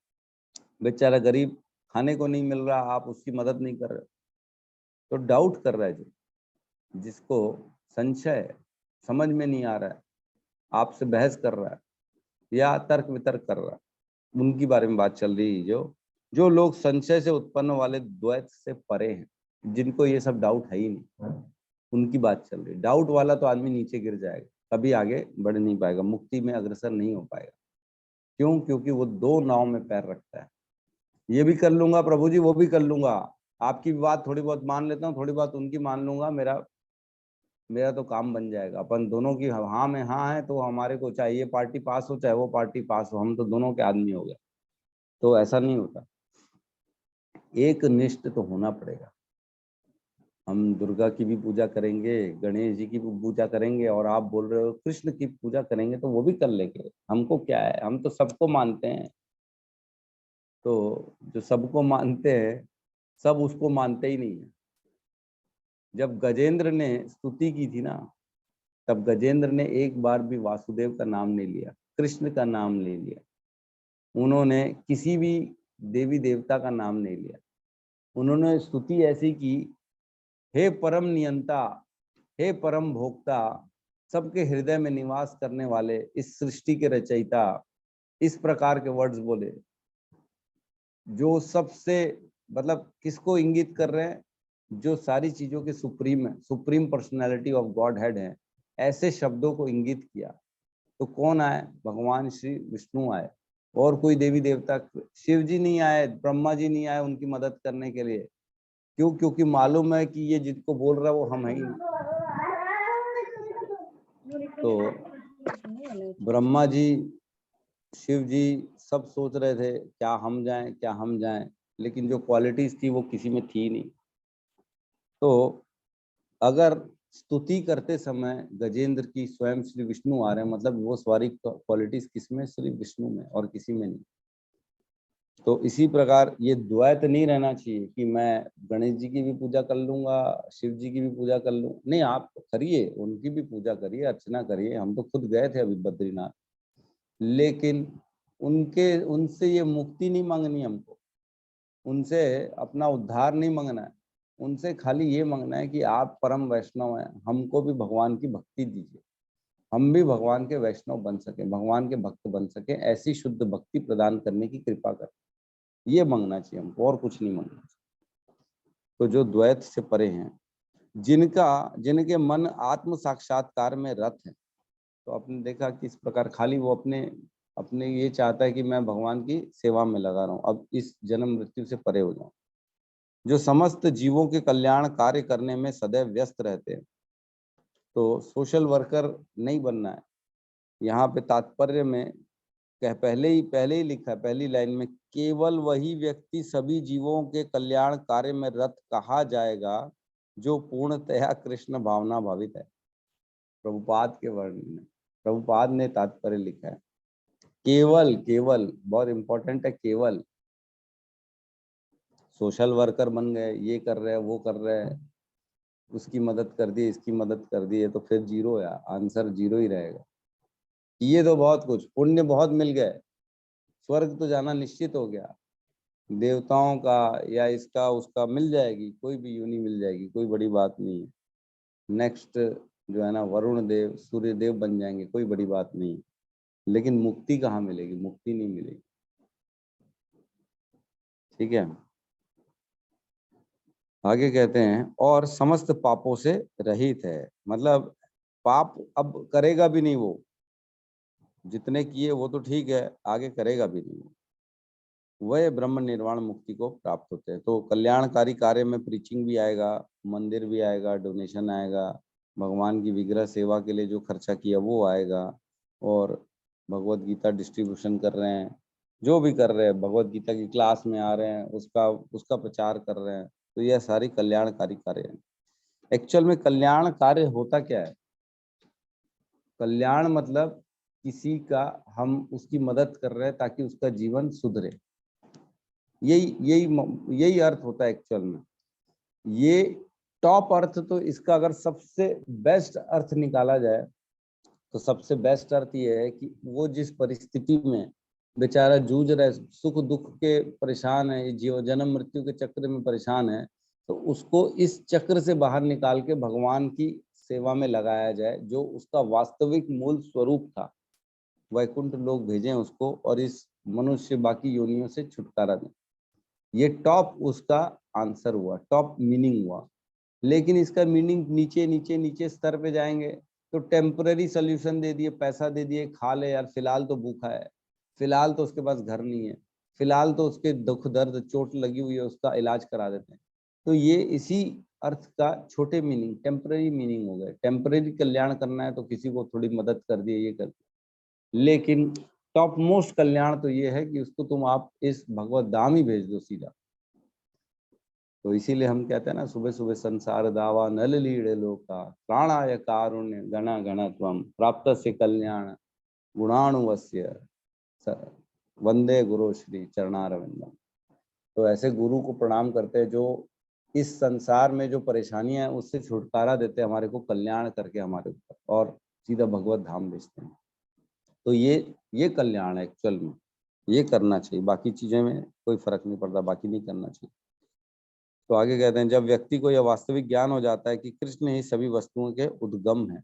बेचारा गरीब, खाने को नहीं मिल रहा, आप उसकी मदद नहीं कर रहे। तो डाउट कर रहा है जो, जिसको संशय है, समझ में नहीं आ रहा है, आपसे बहस कर रहा है या तर्क वितर्क कर रहा है, उनकी बारे में बात चल रही है। जो लोग संशय से उत्पन्न वाले द्वैत से परे हैं, जिनको ये सब डाउट है ही नहीं, उनकी बात चल रही है। डाउट वाला तो आदमी नीचे गिर जाएगा, कभी आगे बढ़ नहीं पाएगा, मुक्ति में अग्रसर नहीं हो पाएगा। क्यों? क्योंकि वो दो नाव में पैर रखता है। ये भी कर लूंगा प्रभु जी, वो भी कर लूंगा, आपकी बात थोड़ी बहुत मान लेता हूँ, थोड़ी बात उनकी मान लूंगा, मेरा मेरा तो काम बन जाएगा। अपन दोनों की हाँ में हाँ है, तो हमारे को चाहे ये पार्टी पास हो चाहे वो पार्टी पास हो, हम तो दोनों के आदमी हो गए। तो ऐसा नहीं होता, एक निष्ठ तो होना पड़ेगा। हम दुर्गा की भी पूजा करेंगे, गणेश जी की भी पूजा करेंगे, और आप बोल रहे हो कृष्ण की पूजा करेंगे, तो वो भी कर लेंगे। हमको क्या है, हम तो सबको मानते हैं। तो जो सबको मानते हैं, सब उसको मानते ही नहीं है। जब गजेंद्र ने स्तुति की थी ना, तब गजेंद्र ने एक बार भी वासुदेव का नाम नहीं लिया, कृष्ण का नाम नहीं लिया, उन्होंने किसी भी देवी देवता का नाम नहीं लिया। उन्होंने स्तुति ऐसी की, हे परम नियंता, हे परम भोक्ता, सबके हृदय में निवास करने वाले, इस सृष्टि के रचयिता, इस प्रकार के वर्ड्स बोले जो सबसे, मतलब किसको इंगित कर रहे हैं? जो सारी चीजों के सुप्रीम है, supreme personality of God head है, ऐसे शब्दों को इंगित किया। तो कौन आए? भगवान श्री विष्णु आए, और कोई देवी देवता, शिव जी नहीं आए, ब्रह्मा जी नहीं आए उनकी मदद करने के लिए। क्यों? क्योंकि मालूम है कि ये जिनको बोल रहा है वो हम ही। तो ब्रह्मा जी, शिव जी सब सोच रहे थे क्या हम जाएं, क्या हम जाएं, लेकिन जो क्वालिटीज थी वो किसी में थी नहीं। तो अगर स्तुति करते समय गजेंद्र की स्वयं श्री विष्णु आ रहे हैं, मतलब वो सारी क्वालिटीज किसमें? श्री विष्णु में, और किसी में नहीं। तो इसी प्रकार ये द्वैत नहीं रहना चाहिए कि मैं गणेश जी की भी पूजा कर लूंगा, शिव जी की भी पूजा कर लूँ। नहीं, आप करिए, उनकी भी पूजा करिए, अर्चना करिए। हम तो खुद गए थे अभी बद्रीनाथ, लेकिन उनसे ये मुक्ति नहीं मांगनी हमको, उनसे अपना उद्धार नहीं मांगना है। उनसे खाली ये मांगना है कि आप परम वैष्णव हैं, हमको भी भगवान की भक्ति दीजिए, हम भी भगवान के वैष्णव बन सके, भगवान के भक्त बन सके, ऐसी शुद्ध भक्ति प्रदान करने की कृपा कर, ये मांगना चाहिए हमको, और कुछ नहीं मांगना चाहिए। तो जो द्वैत से परे हैं, जिनके मन आत्म साक्षात्कार में रत है, तो आपने देखा कि इस प्रकार खाली वो अपने अपने ये चाहता है कि मैं भगवान की सेवा में लगा रहा हूँ, अब इस जन्म मृत्यु से परे हो जाऊं। जो समस्त जीवों के कल्याण कार्य करने में सदैव व्यस्त रहते हैं, तो सोशल वर्कर नहीं बनना है। यहाँ पे तात्पर्य में पहले ही लिखा है, पहली लाइन में, केवल वही व्यक्ति सभी जीवों के कल्याण कार्य में रत कहा जाएगा जो पूर्णतया कृष्ण भावना भावित है। प्रभुपाद के वर्णन में, प्रभुपाद ने तात्पर्य लिखा है, केवल, केवल बहुत इंपॉर्टेंट है, केवल। सोशल वर्कर बन गए, ये कर रहे हैं, वो कर रहे हैं, उसकी मदद कर दी, इसकी मदद कर दी है, तो फिर जीरो है, आंसर जीरो ही रहेगा। ये तो बहुत कुछ पुण्य बहुत मिल गए, स्वर्ग तो जाना निश्चित हो गया, देवताओं का या इसका उसका मिल जाएगी, कोई भी यूनि मिल जाएगी, कोई बड़ी बात नहीं है। नेक्स्ट जो है ना, वरुण देव, सूर्य देव बन जाएंगे, कोई बड़ी बात नहीं है। लेकिन मुक्ति कहाँ मिलेगी? मुक्ति नहीं मिलेगी। ठीक है, आगे कहते हैं, और समस्त पापों से रहित है, मतलब पाप अब करेगा भी नहीं वो, जितने किए वो तो ठीक है, आगे करेगा भी नहीं वह ब्रह्म निर्वाण मुक्ति को प्राप्त होते हैं। तो कल्याणकारी कार्य में प्रीचिंग भी आएगा, मंदिर भी आएगा, डोनेशन आएगा, भगवान की विग्रह सेवा के लिए जो खर्चा किया वो आएगा, और भगवत गीता डिस्ट्रीब्यूशन कर रहे हैं, जो भी कर रहे हैं, भगवत गीता की क्लास में आ रहे हैं, उसका प्रचार कर रहे हैं, तो यह सारी कल्याणकारी कार्य है। एक्चुअल में कल्याण कार्य होता क्या है? कल्याण मतलब किसी का हम उसकी मदद कर रहे हैं ताकि उसका जीवन सुधरे, यही अर्थ होता है एक्चुअल में। ये टॉप अर्थ, तो इसका अगर सबसे बेस्ट अर्थ निकाला जाए तो सबसे बेस्ट अर्थ ये है कि वो जिस परिस्थिति में बेचारा जूझ रहा है, सुख दुख के परेशान है, जीव जन्म मृत्यु के चक्र में परेशान है, तो उसको इस चक्र से बाहर निकाल के भगवान की सेवा में लगाया जाए, जो उसका वास्तविक मूल स्वरूप था। वैकुंठ लोग भेजें उसको, और इस मनुष्य बाकी योनियों से छुटकारा दें। ये टॉप उसका आंसर हुआ, टॉप मीनिंग हुआ। लेकिन इसका मीनिंग नीचे नीचे नीचे स्तर पे जाएंगे तो टेम्पररी सोल्यूशन दे दिए, पैसा दे दिए, खा ले यार, फिलहाल तो भूखा है, फिलहाल तो उसके पास घर नहीं है, फिलहाल तो उसके दुख दर्द चोट लगी हुई है, उसका इलाज करा देते हैं। तो ये इसी अर्थ का छोटे मीनिंग, टेम्पररी मीनिंग हो गए। टेम्पररी कल्याण करना है तो किसी को थोड़ी मदद कर दिए, ये कर दिए, लेकिन टॉप मोस्ट कल्याण तो ये है कि उसको तुम आप इस भगवत धाम ही भेज दो सीधा। तो इसीलिए हम कहते हैं ना, सुबह सुबह संसार दावा नल लीड़े लोका प्राणाय कारुण्य गण गणत्वम प्राप्त से कल्याण गुणाणुवस्य वंदे गुरु श्री चरणारविंदम। तो ऐसे गुरु को प्रणाम करते हैं जो इस संसार में जो परेशानियां हैं उससे छुटकारा देते हैं, हमारे को कल्याण करके हमारे ऊपर, और सीधा भगवत धाम भेजते हैं। तो ये कल्याण है एक्चुअल में, ये करना चाहिए। बाकी चीजें में कोई फर्क नहीं पड़ता, बाकी नहीं करना चाहिए। तो आगे कहते हैं, जब व्यक्ति को यह वास्तविक ज्ञान हो जाता है कि कृष्ण ही सभी वस्तुओं के उद्गम है,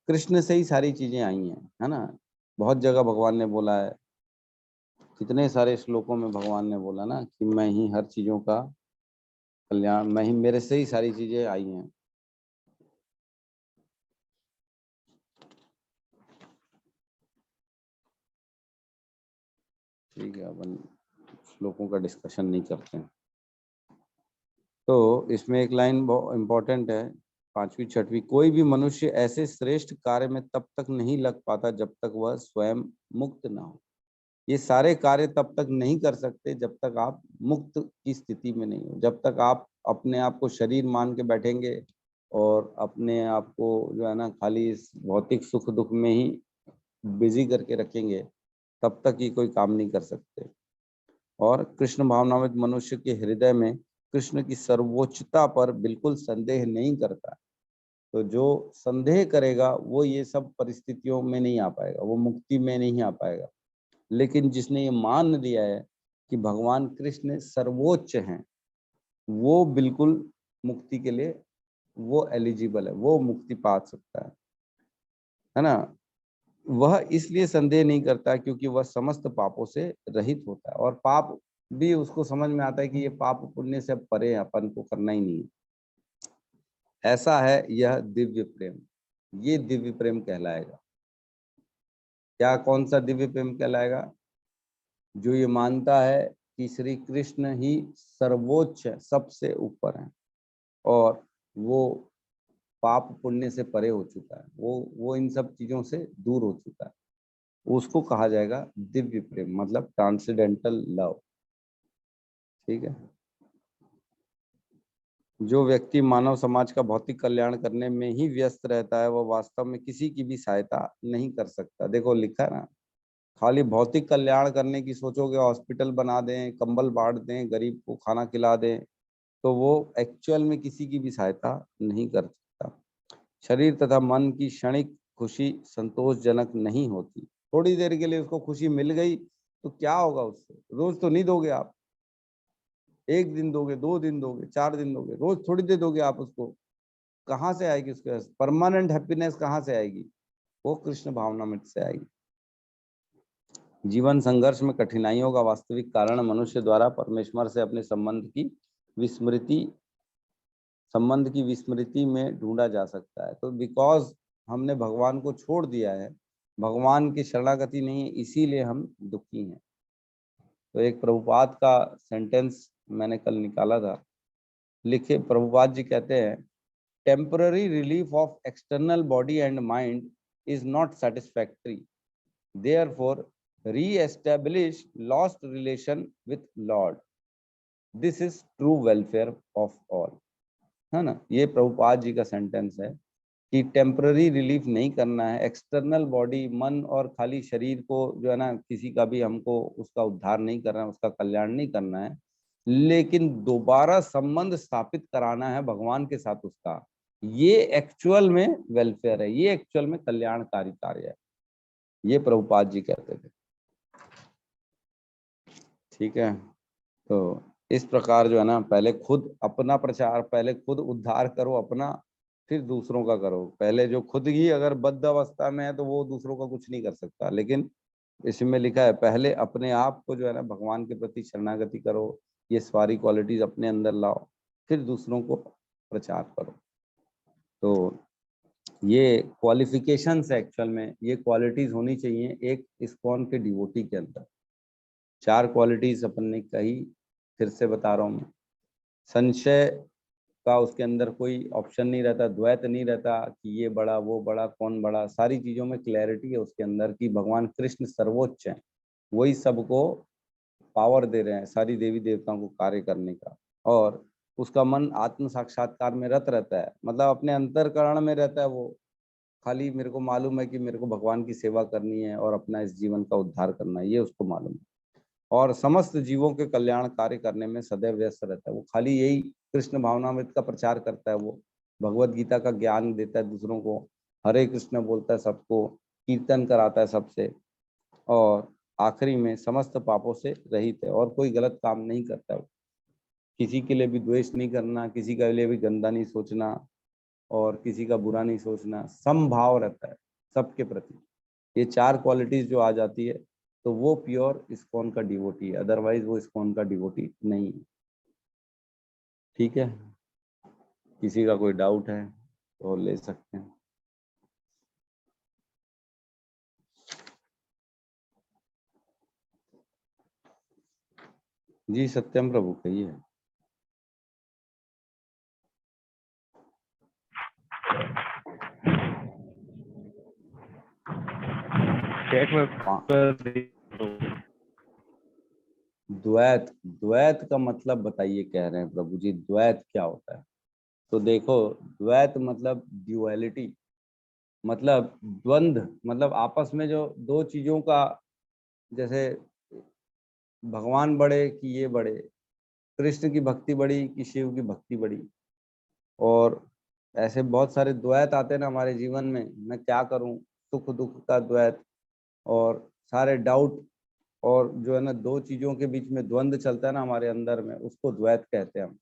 कृष्ण से ही सारी चीजें आई हैं, है ना। बहुत जगह भगवान ने बोला है, कितने सारे श्लोकों में भगवान ने बोला ना कि मैं ही हर चीजों का कल्याण, मैं ही, मेरे से ही सारी चीजें आई हैं। ठीक है, अपन श्लोकों का डिस्कशन नहीं करते हैं। तो इसमें एक लाइन बहुत इंपॉर्टेंट है, 5वीं 6वीं, कोई भी मनुष्य ऐसे श्रेष्ठ कार्य में तब तक नहीं लग पाता जब तक वह स्वयं मुक्त ना हो। ये सारे कार्य तब तक नहीं कर सकते जब तक आप मुक्त की स्थिति में नहीं हो। जब तक आप अपने आप को शरीर मान के बैठेंगे और अपने आप को जो है ना खाली इस भौतिक सुख दुख में ही बिजी करके रखेंगे, तब तक ही कोई काम नहीं कर सकते। और कृष्ण भावनामृत मनुष्य के हृदय में कृष्ण की सर्वोच्चता पर बिल्कुल संदेह नहीं करता। तो जो संदेह करेगा वो ये सब परिस्थितियों में नहीं आ पाएगा, वो मुक्ति में नहीं आ पाएगा। लेकिन जिसने ये मान लिया है कि भगवान कृष्ण सर्वोच्च हैं, वो बिल्कुल मुक्ति के लिए वो एलिजिबल है, वो मुक्ति पा सकता है ना। वह इसलिए संदेह नहीं करता क्योंकि वह समस्त पापों से रहित होता है, और पाप भी उसको समझ में आता है कि ये पाप पुण्य से परे हैं, अपन को करना ही नहीं है। ऐसा है यह दिव्य प्रेम, ये दिव्य प्रेम कहलाएगा। क्या, कौन सा दिव्य प्रेम कहलाएगा? जो ये मानता है कि श्री कृष्ण ही सर्वोच्च है, सबसे ऊपर है, और वो पाप पुण्य से परे हो चुका है, वो इन सब चीजों से दूर हो चुका है, उसको कहा जाएगा दिव्य प्रेम, मतलब ट्रांसेंडेंटल लव। ठीक है। जो व्यक्ति मानव समाज का भौतिक कल्याण करने में ही व्यस्त रहता है, वह वास्तव में किसी की भी सहायता नहीं कर सकता। देखो लिखा है ना, खाली भौतिक कल्याण करने की सोचोगे, हॉस्पिटल बना दें, कंबल बांट दें, गरीब को खाना खिला दें, तो वो एक्चुअल में किसी की भी सहायता नहीं कर सकता। शरीर तथा मन की क्षणिक खुशी संतोषजनक नहीं होती। थोड़ी देर के लिए उसको खुशी मिल गई तो क्या होगा उससे? रोज तो नहीं दोगे आप, 1 दिन दोगे, 2 दिन दोगे, 4 दिन दोगे, रोज थोड़ी देर दोगे आप उसको। कहाँ से आएगी उसके परमानेंट हैप्पीनेस? कहाँ से आएगी? वो कृष्ण भावनामृत से आएगी। जीवन संघर्ष में कठिनाइयों का वास्तविक कारण मनुष्य द्वारा परमेश्वर से अपने संबंध की विस्मृति में ढूंढा जा सकता है। तो बिकॉज हमने भगवान को छोड़ दिया है, भगवान की शरणागति नहीं है, इसीलिए हम दुखी हैं। तो एक प्रभुपाद का सेंटेंस मैंने कल निकाला था, लिखे प्रभुपाद जी कहते हैं, temporary relief of external body and mind is not satisfactory, therefore re-establish lost relation with Lord, this is true welfare of all, है ना। ये प्रभुपाद जी का सेंटेंस है कि टेम्पररी रिलीफ नहीं करना है, एक्सटर्नल बॉडी, मन और खाली शरीर को जो है ना, किसी का भी हमको उसका उद्धार नहीं करना है, उसका कल्याण नहीं करना है, लेकिन दोबारा संबंध स्थापित कराना है भगवान के साथ उसका। ये एक्चुअल में वेलफेयर है, ये एक्चुअल में कल्याणकारी कार्य है, ये प्रभुपाद जी कहते थे। ठीक है, तो इस प्रकार जो है ना, पहले खुद अपना प्रचार, पहले खुद उद्धार करो अपना, फिर दूसरों का करो। पहले जो खुद ही अगर बद्ध अवस्था में है तो वो दूसरों का कुछ नहीं कर सकता, लेकिन इसमें लिखा है पहले अपने आप को जो है ना भगवान के प्रति शरणागति करो, ये सारी क्वालिटीज अपने अंदर लाओ, फिर दूसरों को प्रचार करो। तो ये क्वालिफिकेशंस है एक्चुअल में, ये क्वालिटीज होनी चाहिए एक इस्कॉन के डिवोटी के अंदर। 4 क्वालिटीज अपन ने कही, फिर से बता रहा हूँ मैं। संशय का उसके अंदर कोई ऑप्शन नहीं रहता, द्वैत नहीं रहता कि ये बड़ा वो बड़ा कौन बड़ा, सारी चीजों में क्लैरिटी है उसके अंदर कि भगवान कृष्ण सर्वोच्च हैं, वही सबको पावर दे रहे हैं, सारी देवी देवताओं को कार्य करने का, और उसका मन आत्म साक्षात्कार में रत रहता है, मतलब अपने अंतरकरण में रहता है वो। खाली मेरे को मालूम है कि मेरे को भगवान की सेवा करनी है और अपना इस जीवन का उद्धार करना है, ये उसको मालूम है, और समस्त जीवों के कल्याण कार्य करने में सदैव व्यस्त रहता है। वो खाली यही कृष्ण भावनामृत का प्रचार करता है, वो भगवत गीता का ज्ञान देता है दूसरों को, हरे कृष्ण बोलता है सबको, कीर्तन कराता है सबसे, और आखिरी में समस्त पापों से रहित है और कोई गलत काम नहीं करता है। किसी के लिए भी द्वेष नहीं करना, किसी के लिए भी गंदा नहीं सोचना, और किसी का बुरा नहीं सोचना, समभाव रहता है सबके प्रति। ये 4 क्वालिटीज जो आ जाती है तो वो प्योर इस्कॉन का डिवोटी है, अदरवाइज वो इस्कॉन का डिवोटी नहीं है। ठीक है, किसी का कोई डाउट है तो ले सकते हैं। जी सत्यम प्रभु कहिए। द्वैत, द्वैत का मतलब बताइए, कह रहे हैं प्रभु जी द्वैत क्या होता है। तो देखो, द्वैत मतलब ड्युअलिटी, मतलब द्वंद्व, मतलब आपस में जो दो चीजों का, जैसे भगवान बड़े कि ये बड़े, कृष्ण की भक्ति बड़ी कि शिव की भक्ति बड़ी, और ऐसे बहुत सारे द्वैत आते हैं ना हमारे जीवन में, मैं क्या करूं, सुख दुख का द्वैत, और सारे डाउट, और जो है ना दो चीजों के बीच में द्वंद्व चलता है ना हमारे अंदर में, उसको द्वैत कहते हैं हम।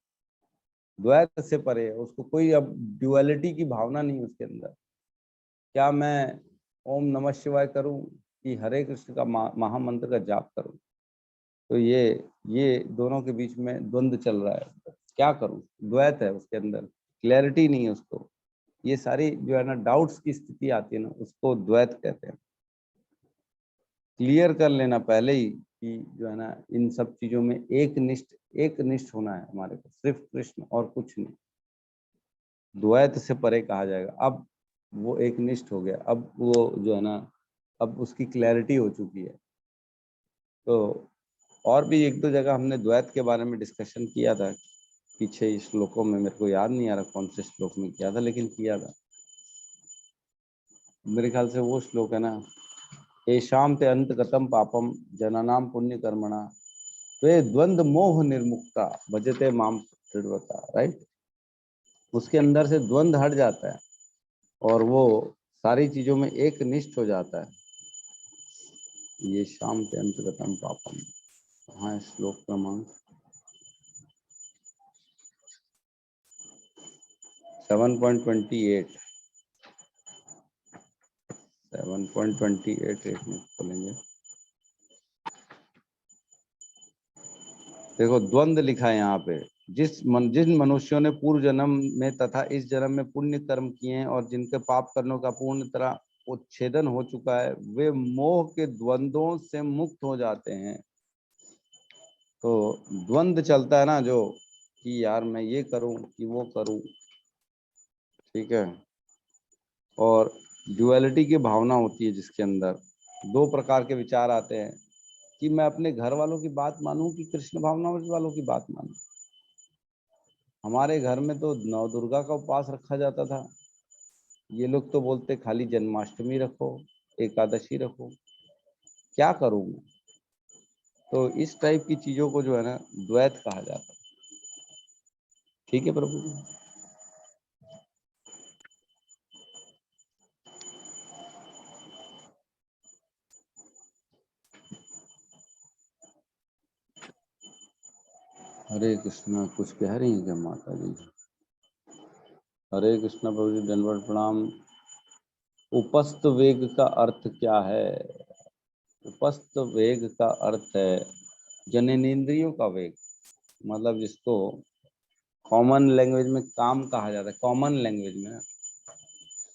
द्वैत से परे है, उसको कोई अब ड्युअलिटी की भावना नहीं उसके अंदर। क्या मैं ओम नमः शिवाय करूं कि हरे कृष्ण का महामंत्र का जाप करूं, तो ये दोनों के बीच में द्वंद्व चल रहा है, क्या करूं, द्वैत है उसके अंदर, क्लैरिटी नहीं है उसको। ये सारी जो है ना डाउट्स की स्थिति आती है ना, उसको द्वैत कहते हैं। क्लियर कर लेना पहले ही कि जो है ना इन सब चीजों में एक निष्ठ होना है हमारे को, सिर्फ कृष्ण और कुछ नहीं। द्वैत से परे कहा जाएगा। अब वो एक निष्ठ हो गया, अब वो जो है ना, अब उसकी क्लैरिटी हो चुकी है। तो और भी एक दो जगह हमने द्वैत के बारे में डिस्कशन किया था पीछे श्लोकों में, मेरे को याद नहीं आ रहा कौन से श्लोक में किया था, लेकिन किया था। मेरे ख्याल से वो श्लोक है ना, येषां ते अंतगतम पापम जनानाम पुण्य कर्मणा वे द्वंद्व मोह निर्मुक्ता भजते माम दृढ़वता, राइट। उसके अंदर से द्वंद्व हट जाता है और वो सारी चीजों में एक निष्ठ हो जाता है। ये शाम के अंतगतम पापम, हाँ श्लोक क्रमांक 7.28 एक मिनट खोलेंगे। देखो द्वंद्व लिखा है यहाँ पे, जिन मनुष्यों ने पूर्व जन्म में तथा इस जन्म में पुण्य कर्म किए हैं और जिनके पाप कर्मों का पूर्ण तरह उच्छेदन हो चुका है, वे मोह के द्वंद्वों से मुक्त हो जाते हैं तो द्वंद चलता है ना जो कि यार मैं ये करूं कि वो करूं, ठीक है। और ड्युअलिटी की भावना होती है जिसके अंदर दो प्रकार के विचार आते हैं कि मैं अपने घर वालों की बात मानूं कि कृष्ण भावनामृत वालों की बात मानूं। हमारे घर में तो नौ दुर्गा का उपवास रखा जाता था, ये लोग तो बोलते खाली जन्माष्टमी रखो, एकादशी रखो, क्या करूं मैं? तो इस टाइप की चीजों को जो है ना द्वैत कहा जाता है। ठीक है प्रभु जी। हरे कृष्णा, कुछ कह रही हैं क्या माता जी? हरे कृष्णा प्रभु जी, दंडवत प्रणाम। उपस्थ वेग का अर्थ क्या है? उपस्थ वेग का अर्थ है जननेंद्रियों का वेग, मतलब जिसको कॉमन लैंग्वेज में काम कहा जाता है। कॉमन लैंग्वेज में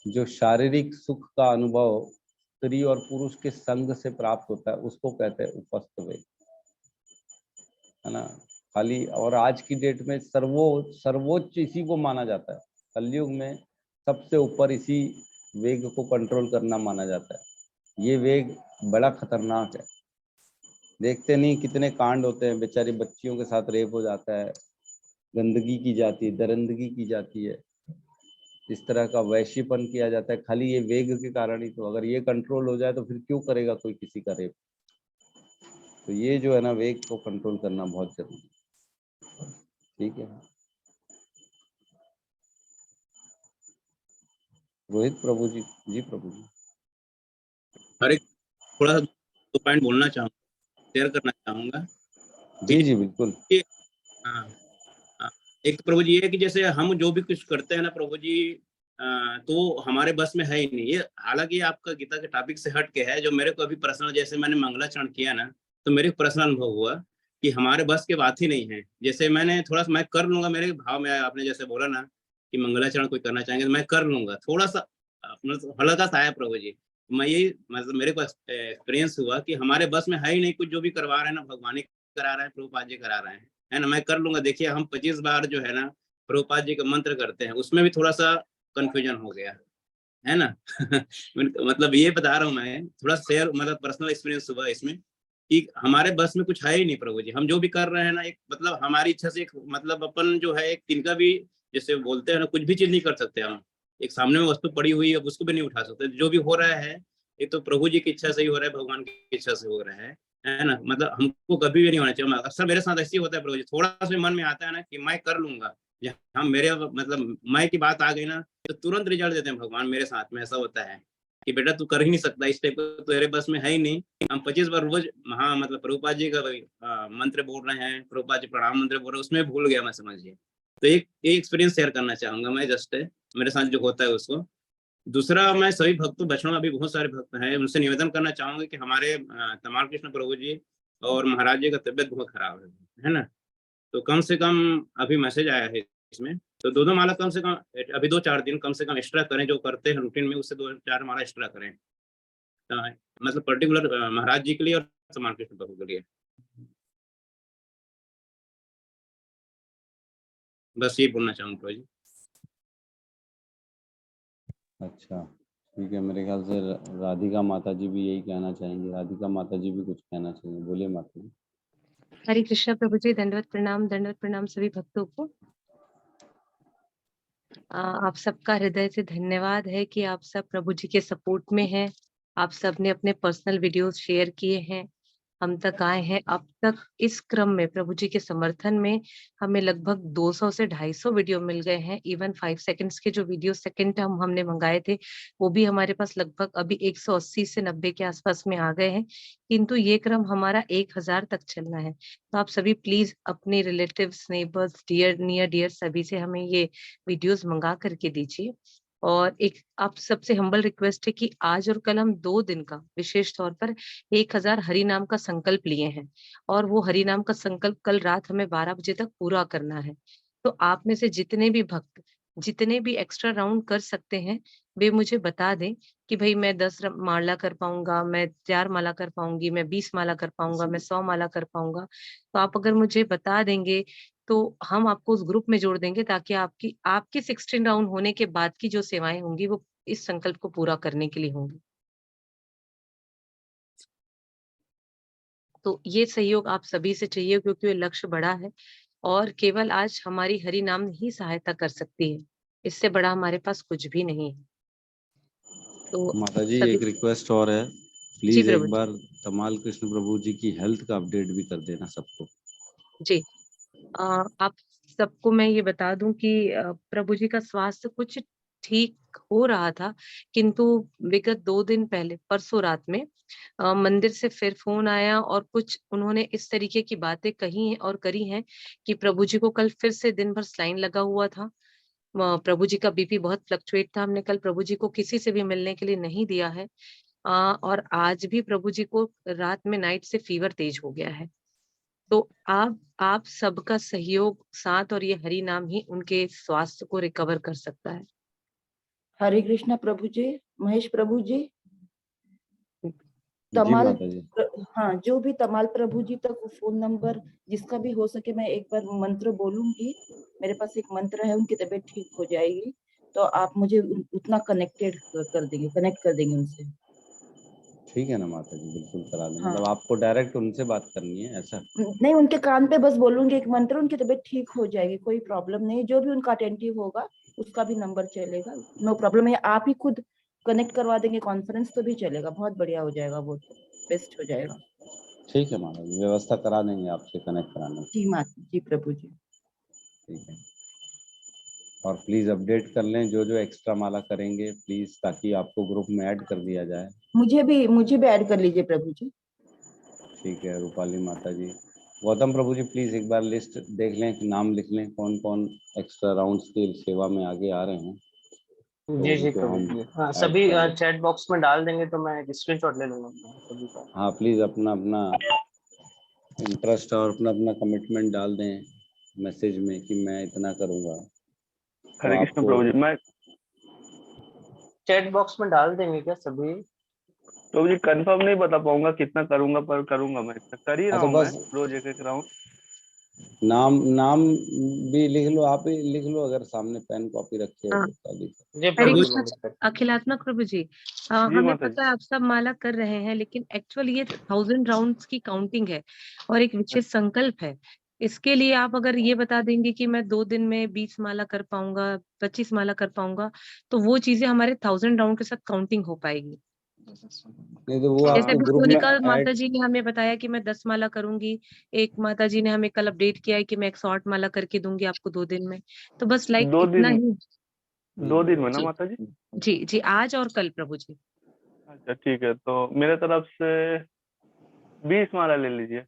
जो शारीरिक सुख का अनुभव स्त्री और पुरुष के संग से प्राप्त होता है उसको कहते हैं उपस्थ वेग, है ना। खाली और आज की डेट में सर्वोच्च इसी को माना जाता है। कलयुग में सबसे ऊपर इसी वेग को कंट्रोल करना माना जाता है। ये वेग बड़ा खतरनाक है। देखते नहीं कितने कांड होते हैं, बेचारी बच्चियों के साथ रेप हो जाता है, गंदगी की जाती है, दरिंदगी की जाती है, इस तरह का वैश्यपन किया जाता है, खाली ये वेग के कारण ही। तो अगर ये कंट्रोल हो जाए तो फिर क्यों करेगा कोई किसी का रेप? तो ये जो है ना वेग को कंट्रोल करना बहुत जरूरी है। ठीक है रोहित प्रभु जी। जी प्रभु जी। हर एक थोड़ा सा दो पॉइंट बोलना चाहूंगा, शेयर करना चाहूंगा जी कि जी बिल्कुल। हाँ, हाँ, एक प्रभु जी ये है कि जैसे हम जो भी कुछ करते हैं ना प्रभु जी, तो हमारे बस में है ही नहीं ये। हालांकि ये आपका गीता के टॉपिक से हट के है, जो मेरे को अभी पर्सनल, जैसे मैंने मंगलाचरण किया ना, तो मेरे को पर्सनल अनुभव हुआ कि हमारे बस के बात ही नहीं है। जैसे मैंने थोड़ा सा मैं कर लूंगा, मेरे भाव में आपने जैसे बोला ना कि मंगलाचरण कोई करना चाहेंगे तो मैं कर लूंगा, थोड़ा सा हल्का सा है प्रभु जी। मैं ये मतलब मेरे को एक्सपीरियंस हुआ कि हमारे बस में है ही नहीं कुछ, जो भी करवा रहे हैं ना भगवान ही करा रहे हैं, प्रभुपाद जी करा रहे हैं, है ना। मैं कर लूंगा। देखिए हम 25 बार जो है ना प्रभुपाद जी का मंत्र करते हैं, उसमें भी थोड़ा सा कंफ्यूजन हो गया, है ना। मतलब ये बता रहा हूँ मैं, थोड़ा शेयर मतलब पर्सनल एक्सपीरियंस हुआ इसमें कि हमारे बस में कुछ है ही नहीं प्रभु जी। हम जो भी कर रहे हैं ना, एक मतलब हमारी इच्छा से एक मतलब अपन जो है एक तिनका भी, जैसे बोलते हैं ना, कुछ भी चीज नहीं कर सकते हम। एक सामने में वस्तु पड़ी हुई है, उसको भी नहीं उठा सकते। जो भी हो रहा है ये तो प्रभु जी की इच्छा से ही हो रहा है, भगवान की इच्छा से हो रहा है ना। मतलब हमको कभी भी नहीं होना चाहिए। अक्सर मेरे साथ ऐसे ही होता है प्रभु जी, थोड़ा सा मन में आता है ना कि मैं कर लूंगा, हम मेरे मतलब मैं की बात आ गई ना, तो तुरंत रिजल्ट देते हैं भगवान। मेरे साथ में ऐसा होता है कि बेटा तू कर ही नहीं सकता, इस टाइप का तेरे बस में है ही नहीं। हम 25 बार रोज हाँ मतलब प्रभुपाद जी का मंत्र बोल रहे हैं, प्रभुपाद जी प्रणाम मंत्र बोल रहे हैं, उसमें भूल गया मैं, समझिए। तो एक एक्सपीरियंस शेयर करना चाहूंगा मैं, जस्ट मेरे साथ जो होता है उसको। दूसरा, मैं सभी भक्तों, बचपन में अभी बहुत सारे भक्त हैं, उनसे निवेदन करना चाहूंगा कि हमारे तमाल कृष्ण प्रभु जी और महाराज जी का तबियत बहुत खराब है ना। तो कम से कम अभी मैसेज आया है इसमें, तो दो दो माला कम से कम अभी 2-4 दिन कम से कम एक्स्ट्रा करें, जो करते हैं रूटीन में उससे 2-4 माला एक्स्ट्रा करें। मतलब पर्टिकुलर महाराज जी के लिए और समान कृष्ण प्रभु के लिए। बस ये बोलना चाहूंगा जी। अच्छा ठीक है, मेरे ख्याल से राधिका माता जी भी यही कहना चाहेंगे। राधिका माता जी भी कुछ कहना चाहिए, बोलिए माता जी। हरे कृष्णा प्रभु जी, दंडवत प्रणाम सभी भक्तों को। आप सबका हृदय से धन्यवाद है कि आप सब प्रभु जी के सपोर्ट में हैं। आप सब ने अपने पर्सनल वीडियोस शेयर किए हैं, हम तक आए हैं। अब तक इस क्रम में प्रभु जी के समर्थन में हमें लगभग 200 से 250 वीडियो मिल गए हैं। इवन 5 सेकंड्स के जो वीडियो सेकंड हमने मंगाए थे, वो भी हमारे पास लगभग अभी 180 से 90 के आसपास में आ गए हैं। किंतु ये क्रम हमारा 1000 तक चलना है। तो आप सभी प्लीज अपने रिलेटिव्स, नेबर्स, नियर डियर सभी से हमें ये वीडियोस मंगा करके दीजिए। और एक आप सबसे हम्बल रिक्वेस्ट है कि आज और कल हम 2 दिन का विशेष तौर पर 1000 हरि नाम का संकल्प लिए हैं, और वो हरि नाम का संकल्प कल रात हमें 12 बजे तक पूरा करना है। तो आप में से जितने भी भक्त जितने भी एक्स्ट्रा राउंड कर सकते हैं वे मुझे बता दें कि भाई मैं 10 माला कर पाऊंगा, मैं 4 माला कर पाऊंगी, मैं 20 माला कर पाऊंगा, मैं 100 माला कर पाऊंगा। तो आप अगर मुझे बता देंगे तो हम आपको उस ग्रुप में जोड़ देंगे, ताकि आपकी आपकी 16 राउंड होने के बाद की जो सेवाएं होंगी वो इस संकल्प को पूरा करने के लिए होंगी। तो ये सहयोग आप सभी से चाहिए, क्योंकि ये लक्ष्य बड़ा है और केवल आज हमारी हरि नाम ही सहायता कर सकती है। इससे बड़ा हमारे पास कुछ भी नहीं है। तो माता जी सभी एक रिक्वेस्ट और है, जी प्लीज प्रभु एक बार तमाल कृष्ण प्रभु जी की हेल्थ का अपडेट भी कर देना सबको। जी। आप सबको मैं ये बता दूं कि प्रभु जी का स्वास्थ्य कुछ ठीक हो रहा था, किंतु विगत 2 दिन पहले परसों रात में मंदिर से फिर फोन आया और कुछ उन्होंने इस तरीके की बातें कही हैं और करी हैं कि प्रभु जी को कल फिर से दिन भर सलाइन लगा हुआ था। प्रभु जी का बीपी बहुत फ्लक्चुएट था। हमने कल प्रभु जी को किसी से भी मिलने के लिए नहीं दिया है। और आज भी प्रभु जी को रात में नाइट से फीवर तेज हो गया है। तो आप सबका सहयोग साथ और ये हरि नाम ही उनके स्वास्थ्य को रिकवर कर सकता है। हरे कृष्णा प्रभु जी, महेश प्रभु जी, जी तमाल माता जी। हाँ, जो भी तमाल प्रभु जी तक फोन नंबर जिसका भी हो सके, मैं एक बार मंत्र बोलूंगी। मेरे पास एक मंत्र है, उनकी तबीयत ठीक हो जाएगी तो आप मुझे उतना कनेक्टेड कर देंगे, कनेक्ट कर देंगे उनसे। ठीक है ना माता जी, बिल्कुल करा दें। हाँ, मतलब आपको डायरेक्ट उनसे बात करनी है ऐसा? नहीं, उनके कान पे बस बोलूंगी एक मंत्र, उनकी तबीयत ठीक हो जाएगी, कोई प्रॉब्लम नहीं। जो भी उनका अटेंटिव होगा उसका भी नंबर चलेगा, नो प्रॉब्लम है। आप ही खुद कनेक्ट करवा देंगे कॉन्फ्रेंस तो भी चलेगा, बहुत बढ़िया हो जाएगा, वो तो बेस्ट हो जाएगा। ठीक है माता जी, व्यवस्था करा देंगे आपसे कनेक्ट कराने की। जी माता जी, प्रभु जी। ठीक है, और प्लीज अपडेट कर लें जो जो एक्स्ट्रा माला करेंगे प्लीज, ताकि आपको ग्रुप में ऐड कर दिया जाए। मुझे भी ऐड कर लीजिए प्रभु जी। ठीक है रूपाली माता जी। गौतम प्रभु जी प्लीज एक बार लिस्ट देख लें, नाम लिख लें कौन कौन एक्स्ट्रा राउंड्स की सेवा में आगे आ रहे हैं, तो जी जी उनको प्रभु हम जी, हाँ ऐड सभी कर लें। चैट बॉक्स में डाल देंगे तो मैं एक स्क्रीनशॉट ले लूंगा अपना सभी का। हाँ प्लीज अपना अपना इंटरेस्ट और अपना अपना कमिटमेंट डाल दें मैसेज में कि मैं इतना करूँगा। तो हरे कृष्ण आपको प्रभु जी, मैं चैट बॉक्स में डाल देंगे क्या सभी? प्रभु जी कंफर्म नहीं बता पाऊंगा कितना करूंगा, पर करूंगा। मैं इतना कर ही रहा अच्छा हूँ, मैं बस रोज एक एक राउंड। नाम नाम भी लिख लो, आप ही लिख लो, अगर सामने पेन कॉपी रखे हो हाँ, तो ताली। जी हरे प्रभु जी कृष्ण। मैं लिख सकता अखिलात्मक प्रभु जी, जी हमें माता जी। पता है आप सब माला कर रहे हैं, लेकिन एक्चुअल ये 1000 राउंड्स की काउंटिंग है और एक विशेष संकल्प है। इसके लिए आप अगर ये बता देंगे कि मैं 2 दिन में 20 माला कर पाऊंगा, 25 माला कर पाऊंगा, तो वो चीजें हमारे 1000 राउंड के साथ काउंटिंग हो पाएगी। नहीं तो वो जैसे आपको अभी ग्रुप में सोनिका ऐड। माता जी ने हमें बताया कि मैं 10 माला करूंगी। एक माता जी ने हमें कल अपडेट किया है कि मैं 108 माला करके दूंगी आपको 2 दिन में। तो बस लाइक दो इतना दिन ही। 2 दिन में ना जी माता जी? जी जी, आज और कल प्रभु जी। अच्छा ठीक है, तो मेरे तरफ से 20 माला ले लीजिए।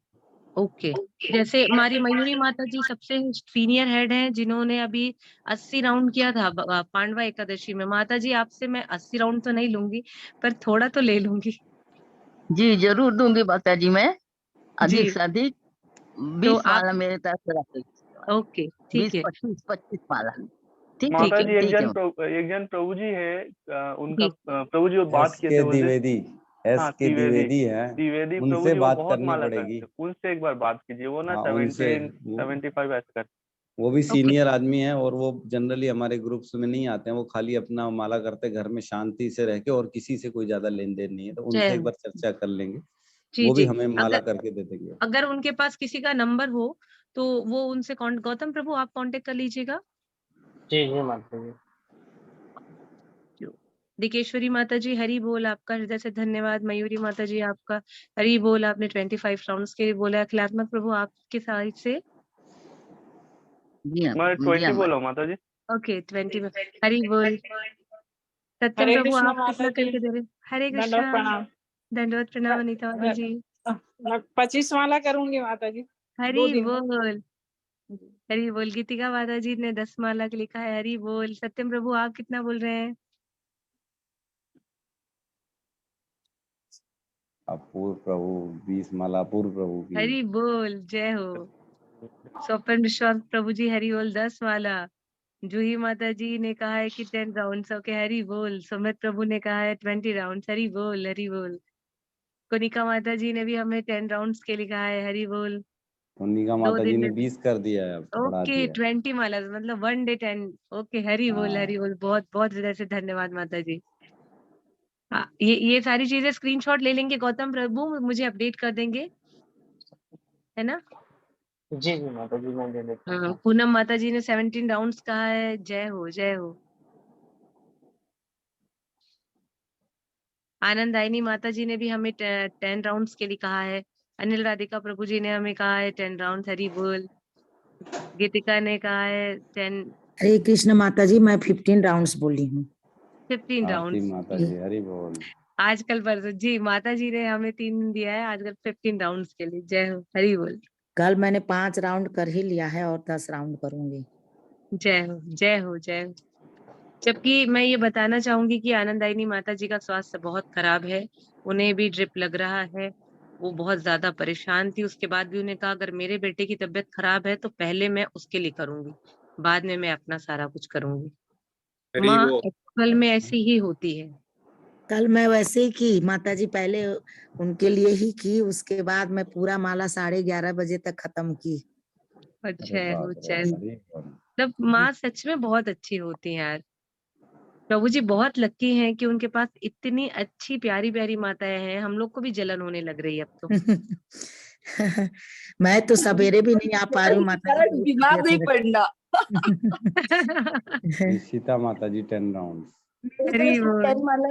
ओके। जैसे हमारी मयूरी माता जी सबसे सीनियर हेड हैं, जिन्होंने अभी 80 राउंड किया था पांडवा एकादशी में। माता जी आपसे मैं 80 राउंड तो नहीं लूंगी, पर थोड़ा तो ले लूंगी। जी जरूर दूंगी माता जी, मैं जी, अधिक से अधिक तो 20 आप माला मेरे तरफ से रख लीजिए। ओके ठीक 20, है। 25, 25 माला। ठीक है, ठीक माता है। जी ठीक है। एक जन प्रभु जी है, उनका जी प्रभु जी वो बात एस किए के थे बोलते। द्विवेदी, एस हाँ के त्रिवेदी, द्विवेदी है, त्रिवेदी प्रभु उनसे जी वो बात बहुत करनी माला पड़ेगी। करते, उनसे एक बार बात कीजिए। वो ना हाँ उनसे, 17 75 ऐसे करते। वो भी ओके सीनियर आदमी है और वो जनरली हमारे ग्रुप्स में नहीं आते हैं, वो खाली अपना माला करते घर में शांति से रह के, और किसी से कोई ज्यादा लेन देन नहीं है, तो जय उनसे एक हो। बार चर्चा कर लेंगे। जी वो भी जी। हमें माला अगर करके दे देंगे। अगर उनके पास किसी का नंबर हो तो वो उनसे गौतम प्रभु आप कांटेक्ट कर लीजिएगा। जी जी माता जी। दिकेश्वरी माता जी हरि बोल, आपका हृदय से धन्यवाद। मयूरी माता जी आपका हरि बोल, आपने 25 राउंड्स के लिए बोला। अखिलात्मक प्रभु आपके साइड से जी हाँ, मैं जी 20 हाँ बोला हूँ माता जी। ओके 20 में हरि बोल। सत्यम हरे प्रभु कृष्णा आप माता कितना जी, करके दे रहे? हरे दंडवत कृष्णा। प्रणाम। दंडवत प्रणाम अनीता माता जी। मैं 25 माला करूंगी माता जी, हरि 2 दिन में। बोल। हरि बोल। गीतिका माता जी ने 10 माला के लिखा है, हरि बोल। सत्यम प्रभु आप कितना बोल रहे हैं? अपूर्व प्रभु 20 माला, अपूर्व प्रभु की। हरि बोल, जय हो। स्वपन विश्वास प्रभु जी हरि बोल 10 माला। जूही माता जी ने कहा है कि 10 राउंड्स। ओके, हरी बोल। सुमित प्रभु ने कहा है 20 राउंड्स। हरी बोल, हरी बोल। कोनिका माता जी ने भी हमें 10 राउंड्स के लिए कहा है। हरी बोल। उन्निका 2 माता जी दिन ने में 20 कर दिया है, अब बढ़ा ओके दिया है। 20 माला मतलब 1 डे 10। ओके, हरी बोल, हरी हाँ बोल। बहुत बहुत हृदय से धन्यवाद माता जी। हाँ, ये सारी चीजें स्क्रीनशॉट ले लेंगे गौतम प्रभु, मुझे अपडेट कर देंगे, है ना? जी जी माता जी, मैं दे देता हूँ। पूनम माता जी ने 17 राउंड्स कहा है। जय हो, जय हो। आनंदायनी माता जी ने भी हमें 10 राउंड्स के लिए कहा है। अनिल राधिका प्रभु जी ने हमें कहा है 10 राउंड्स। हरी बोल। गीतिका ने कहा है 10 हरे कृष्ण माता जी, मैं 15 राउंड्स बोली हूँ। 15 आरती राउंड्स। माता जी, हरि बोल। आजकल परसों जी माता जी ने हमें 3 दिया है, आजकल 15 राउंड्स के लिए। जय हो, हरी बोल। कल मैंने 5 राउंड कर ही लिया है और 10 राउंड करूंगी। जय हो, जय हो, जय हो। जबकि मैं ये बताना चाहूंगी कि आनंदायनी माता जी का स्वास्थ्य बहुत खराब है, उन्हें भी ड्रिप लग रहा है, वो बहुत ज्यादा परेशान थी। उसके बाद भी उन्हें कहा अगर मेरे बेटे की तबीयत खराब है तो पहले मैं उसके लिए करूंगी, बाद में मैं अपना सारा कुछ करूंगी। हरी माँ बोल। एक्चुअल में ऐसी ही होती है। कल मैं वैसे ही की माता जी, पहले उनके लिए ही की, उसके बाद मैं पूरा माला 11:30 बजे तक खत्म की। अरे जय हो, बाप रे, जय हो। हरि बोल। मतलब माँ सच में बहुत अच्छी होती है यार। प्रभु जी बहुत लकी हैं कि उनके पास इतनी अच्छी प्यारी प्यारी माताएं हैं। हम लोग को भी जलन होने लग रही है अब तो। मैं तो सवेरे भी नहीं आ पा रही हूँ माता जी, बहुत बीमार नहीं तबीयत पड़ना। है। निशिता माता जी 10 राउंड्स। मेरी तरफ हरी से बोल, 10 माला,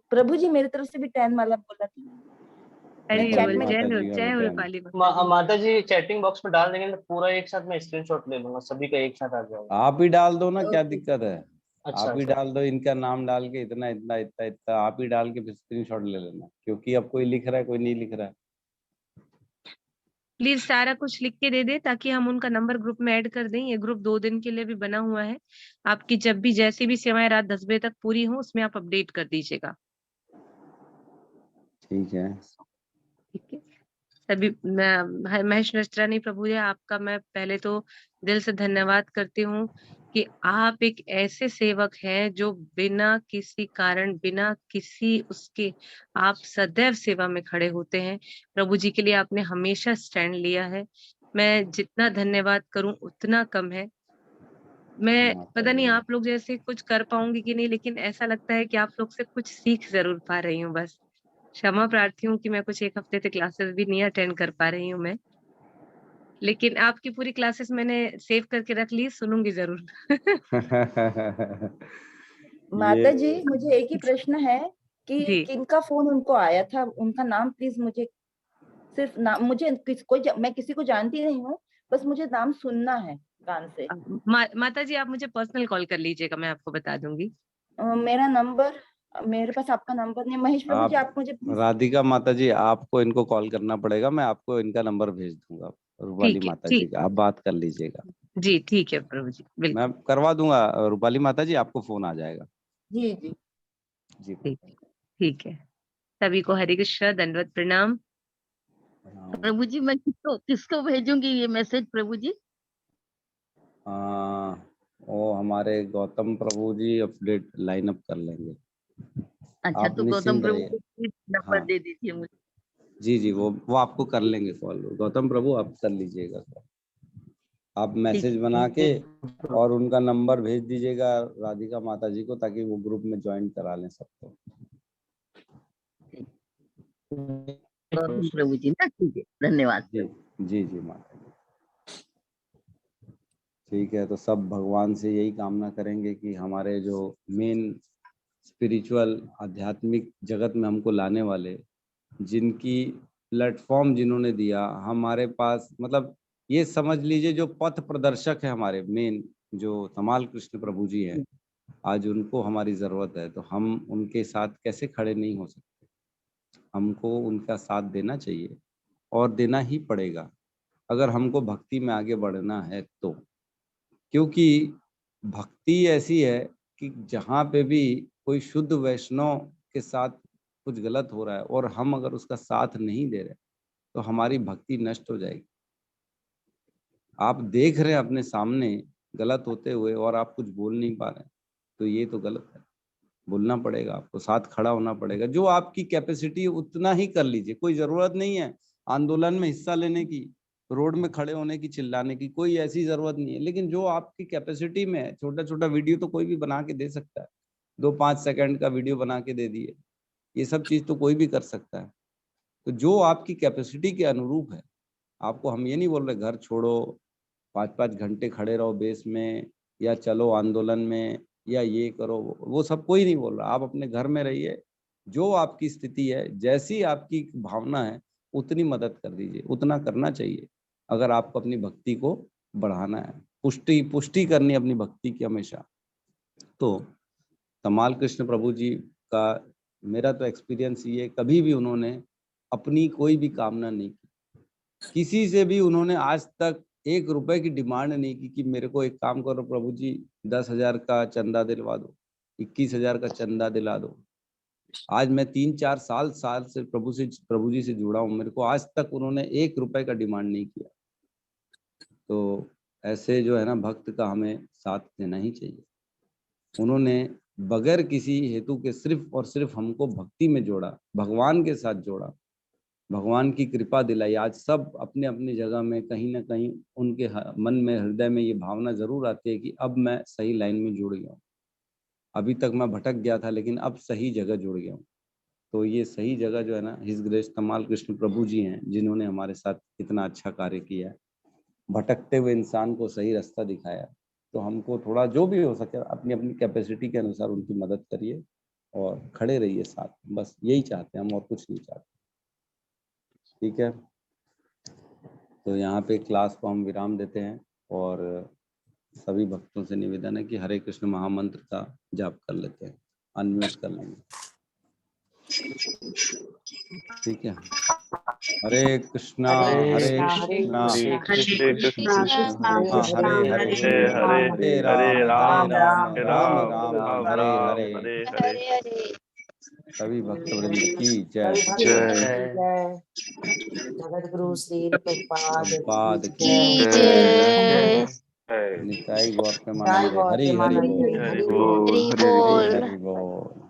प्रभु जी मेरी तरफ से भी 10 माला बोला था। मैं हरी चैट बोल। रूपाली में जय माता हो, जी का जय भी हो 10। रूपाली माता जी। माता जी चैटिंग बॉक्स में डाल देंगे तो पूरा एक साथ मैं स्क्रीनशॉट ले लूंगा, सभी का एक साथ आ जाएगा। आप ही डाल दो ना, क्या ओके। दिक्कत है? अच्छा आप ही अच्छा। डाल दो, इनका नाम डाल के इतना इतना इतना इतना आप ही डाल के फिर स्क्रीनशॉट ले लेना, क्योंकि अब कोई लिख रहा है कोई नहीं लिख रहा है। प्लीज सारा कुछ लिख के दे दे ताकि हम उनका नंबर ग्रुप में ऐड कर दें। ये ग्रुप 2 दिन के लिए भी बना हुआ है। आपकी जब भी जैसी भी सेवाएं रात 10 बजे तक पूरी हो उसमें आप अपडेट कर दीजिएगा। ठीक है। ठीक है। सभी महेश नचरानी प्रभु जी, आपका मैं पहले तो दिल से धन्यवाद करती हूँ कि आप एक ऐसे सेवक हैं जो बिना किसी कारण, बिना किसी उसके, आप सदैव सेवा में खड़े होते हैं। प्रभु जी के लिए आपने हमेशा स्टैंड लिया है। मैं जितना धन्यवाद करूं उतना कम है। मैं माता पता जी, नहीं आप लोग जैसे कुछ कर पाऊंगी कि नहीं, लेकिन ऐसा लगता है कि आप लोग से कुछ सीख जरूर पा रही हूँ। बस क्षमा प्रार्थी हूँ कि मैं कुछ 1 हफ्ते से क्लासेस भी नहीं अटेंड कर पा रही हूँ मैं, लेकिन आपकी पूरी क्लासेस मैंने सेव करके रख ली, सुनूंगी जरूर। माता जी, ये मुझे एक ही प्रश्न है कि जी किनका फोन उनको आया था, उनका नाम प्लीज मुझे, सिर्फ नाम, मुझे मैं किसी को जानती नहीं हूँ, बस मुझे नाम सुनना है कान से। माता जी आप मुझे पर्सनल कॉल कर लीजिएगा, मैं आपको बता दूंगी। मेरा नंबर, मेरे पास आपका नंबर नहीं। महेश प्रभु जी, आप आप मुझे प्लीज। राधिका माता जी, आपको इनको कॉल करना पड़ेगा, मैं आपको इनका नंबर भेज दूंगा। रूपाली ठीक है, माता जी ठीक। का आप बात कर लीजिएगा। जी ठीक है प्रभु जी, मैं बिल्कुल। करवा दूंगा रूपाली माता जी, आपको फोन आ जाएगा। जी जी। जी ठीक, ठीक है। सभी को हरे कृष्ण, दंडवत प्रणाम। प्रभु जी, मैं किसको किसको भेजूंगी ये मैसेज प्रभु जी? वो हमारे गौतम प्रभु जी अपडेट लाइन अप कर लेंगे। अच्छा, आप तो गौतम निश्चिंत प्रभु रहिए। को नंबर हाँ दे दीजिए मुझे। जी जी, वो आपको कर लेंगे कॉल। गौतम प्रभु आप कर लीजिएगा कॉल। आप ठीक मैसेज बना के है। और उनका नंबर भेज दीजिएगा राधिका माता जी को, ताकि वो ग्रुप में ज्वाइन करा लें सबको। प्रभु जी ना, ठीक है, धन्यवाद जी प्रभु। जी जी माता जी। ठीक है, तो सब भगवान से यही कामना करेंगे कि हमारे जो मेन स्पिरिचुअल आध्यात्मिक जगत में हमको लाने वाले, जिनकी प्लेटफॉर्म जिन्होंने दिया हमारे पास, मतलब ये समझ लीजिए जो पथ प्रदर्शक है हमारे मेन, जो तमाल कृष्ण प्रभु जी हैं, आज उनको हमारी जरूरत है। तो हम उनके साथ कैसे खड़े नहीं हो सकते? हमको उनका साथ देना चाहिए और देना ही पड़ेगा, अगर हमको भक्ति में आगे बढ़ना है तो। क्योंकि भक्ति ऐसी है कि जहाँ पे भी कोई शुद्ध वैष्णव के साथ कुछ गलत हो रहा है और हम अगर उसका साथ नहीं दे रहे, तो हमारी भक्ति नष्ट हो जाएगी। आप देख रहे हैं अपने सामने गलत होते हुए और आप कुछ बोल नहीं पा रहे हैं, तो ये तो गलत है। बोलना पड़ेगा, आपको साथ खड़ा होना पड़ेगा। जो आपकी कैपेसिटी है उतना ही कर लीजिए। कोई जरूरत नहीं है आंदोलन में हिस्सा लेने की, रोड में खड़े होने की, चिल्लाने की, कोई ऐसी जरूरत नहीं है। लेकिन जो आपकी कैपेसिटी में है, छोटा छोटा वीडियो तो कोई भी बना के दे सकता है। 2-5 सेकंड का वीडियो बना के दे दिए, ये सब चीज तो कोई भी कर सकता है। तो जो आपकी कैपेसिटी के अनुरूप है, आपको हम ये नहीं बोल रहे घर छोड़ो, 5-5 घंटे खड़े रहो बेस में, या चलो आंदोलन में, या ये करो, वो सब कोई नहीं बोल रहा। आप अपने घर में रहिए, जो आपकी स्थिति है, जैसी आपकी भावना है, उतनी मदद कर दीजिए, उतना करना चाहिए। अगर आपको अपनी भक्ति को बढ़ाना है, पुष्टि करनी है अपनी भक्ति की हमेशा। तो तमाल कृष्ण प्रभु जी का मेरा तो एक्सपीरियंस ये, कभी भी उन्होंने अपनी कोई भी कामना नहीं की, किसी से भी उन्होंने आज तक 1 रुपए की डिमांड नहीं की कि मेरे को एक काम करो प्रभु जी, 10,000 का चंदा दिलवा दो, 21,000 का चंदा दिला दो। आज मैं 3-4 साल से प्रभु जी से जुड़ा हूँ, मेरे को आज तक उन्होंने 1 रुपए का डिमांड नहीं किया। तो ऐसे जो है ना भक्त का हमें साथ देना ही चाहिए। उन्होंने बगैर किसी हेतु के सिर्फ और सिर्फ हमको भक्ति में जोड़ा, भगवान के साथ जोड़ा, भगवान की कृपा दिलाई। आज सब अपने अपनी जगह में कहीं ना कहीं उनके मन में, हृदय में ये भावना जरूर आती है कि अब मैं सही लाइन में जुड़ गया हूँ। अभी तक मैं भटक गया था, लेकिन अब सही जगह जुड़ गया हूँ। तो ये सही जगह जो है ना, हिज ग्रेस तमाल कृष्ण प्रभु जी हैं, जिन्होंने हमारे साथ इतना अच्छा कार्य किया, भटकते हुए इंसान को सही रास्ता दिखाया। तो हमको थोड़ा जो भी हो सके अपनी अपनी कैपेसिटी के अनुसार उनकी मदद करिए और खड़े रहिए साथ। बस यही चाहते हैं हम, और कुछ नहीं चाहते। ठीक है, तो यहाँ पे क्लास को हम विराम देते हैं और सभी भक्तों से निवेदन है कि हरे कृष्ण महामंत्र का जाप कर लेते हैं, अनम्यूट कर लेंगे। ठीक है, हरे कृष्णा हरे कृष्णा हरे कृष्णा हरे हरे हरे राम राम राम हरे हरे। सभी भक्त वृंद की जय। जगत गुरु श्री प्रभुपाद की जय। निताई गौर प्रेमानंद। हरि हरि बोल, हरि बोल। हरि हरि बोल।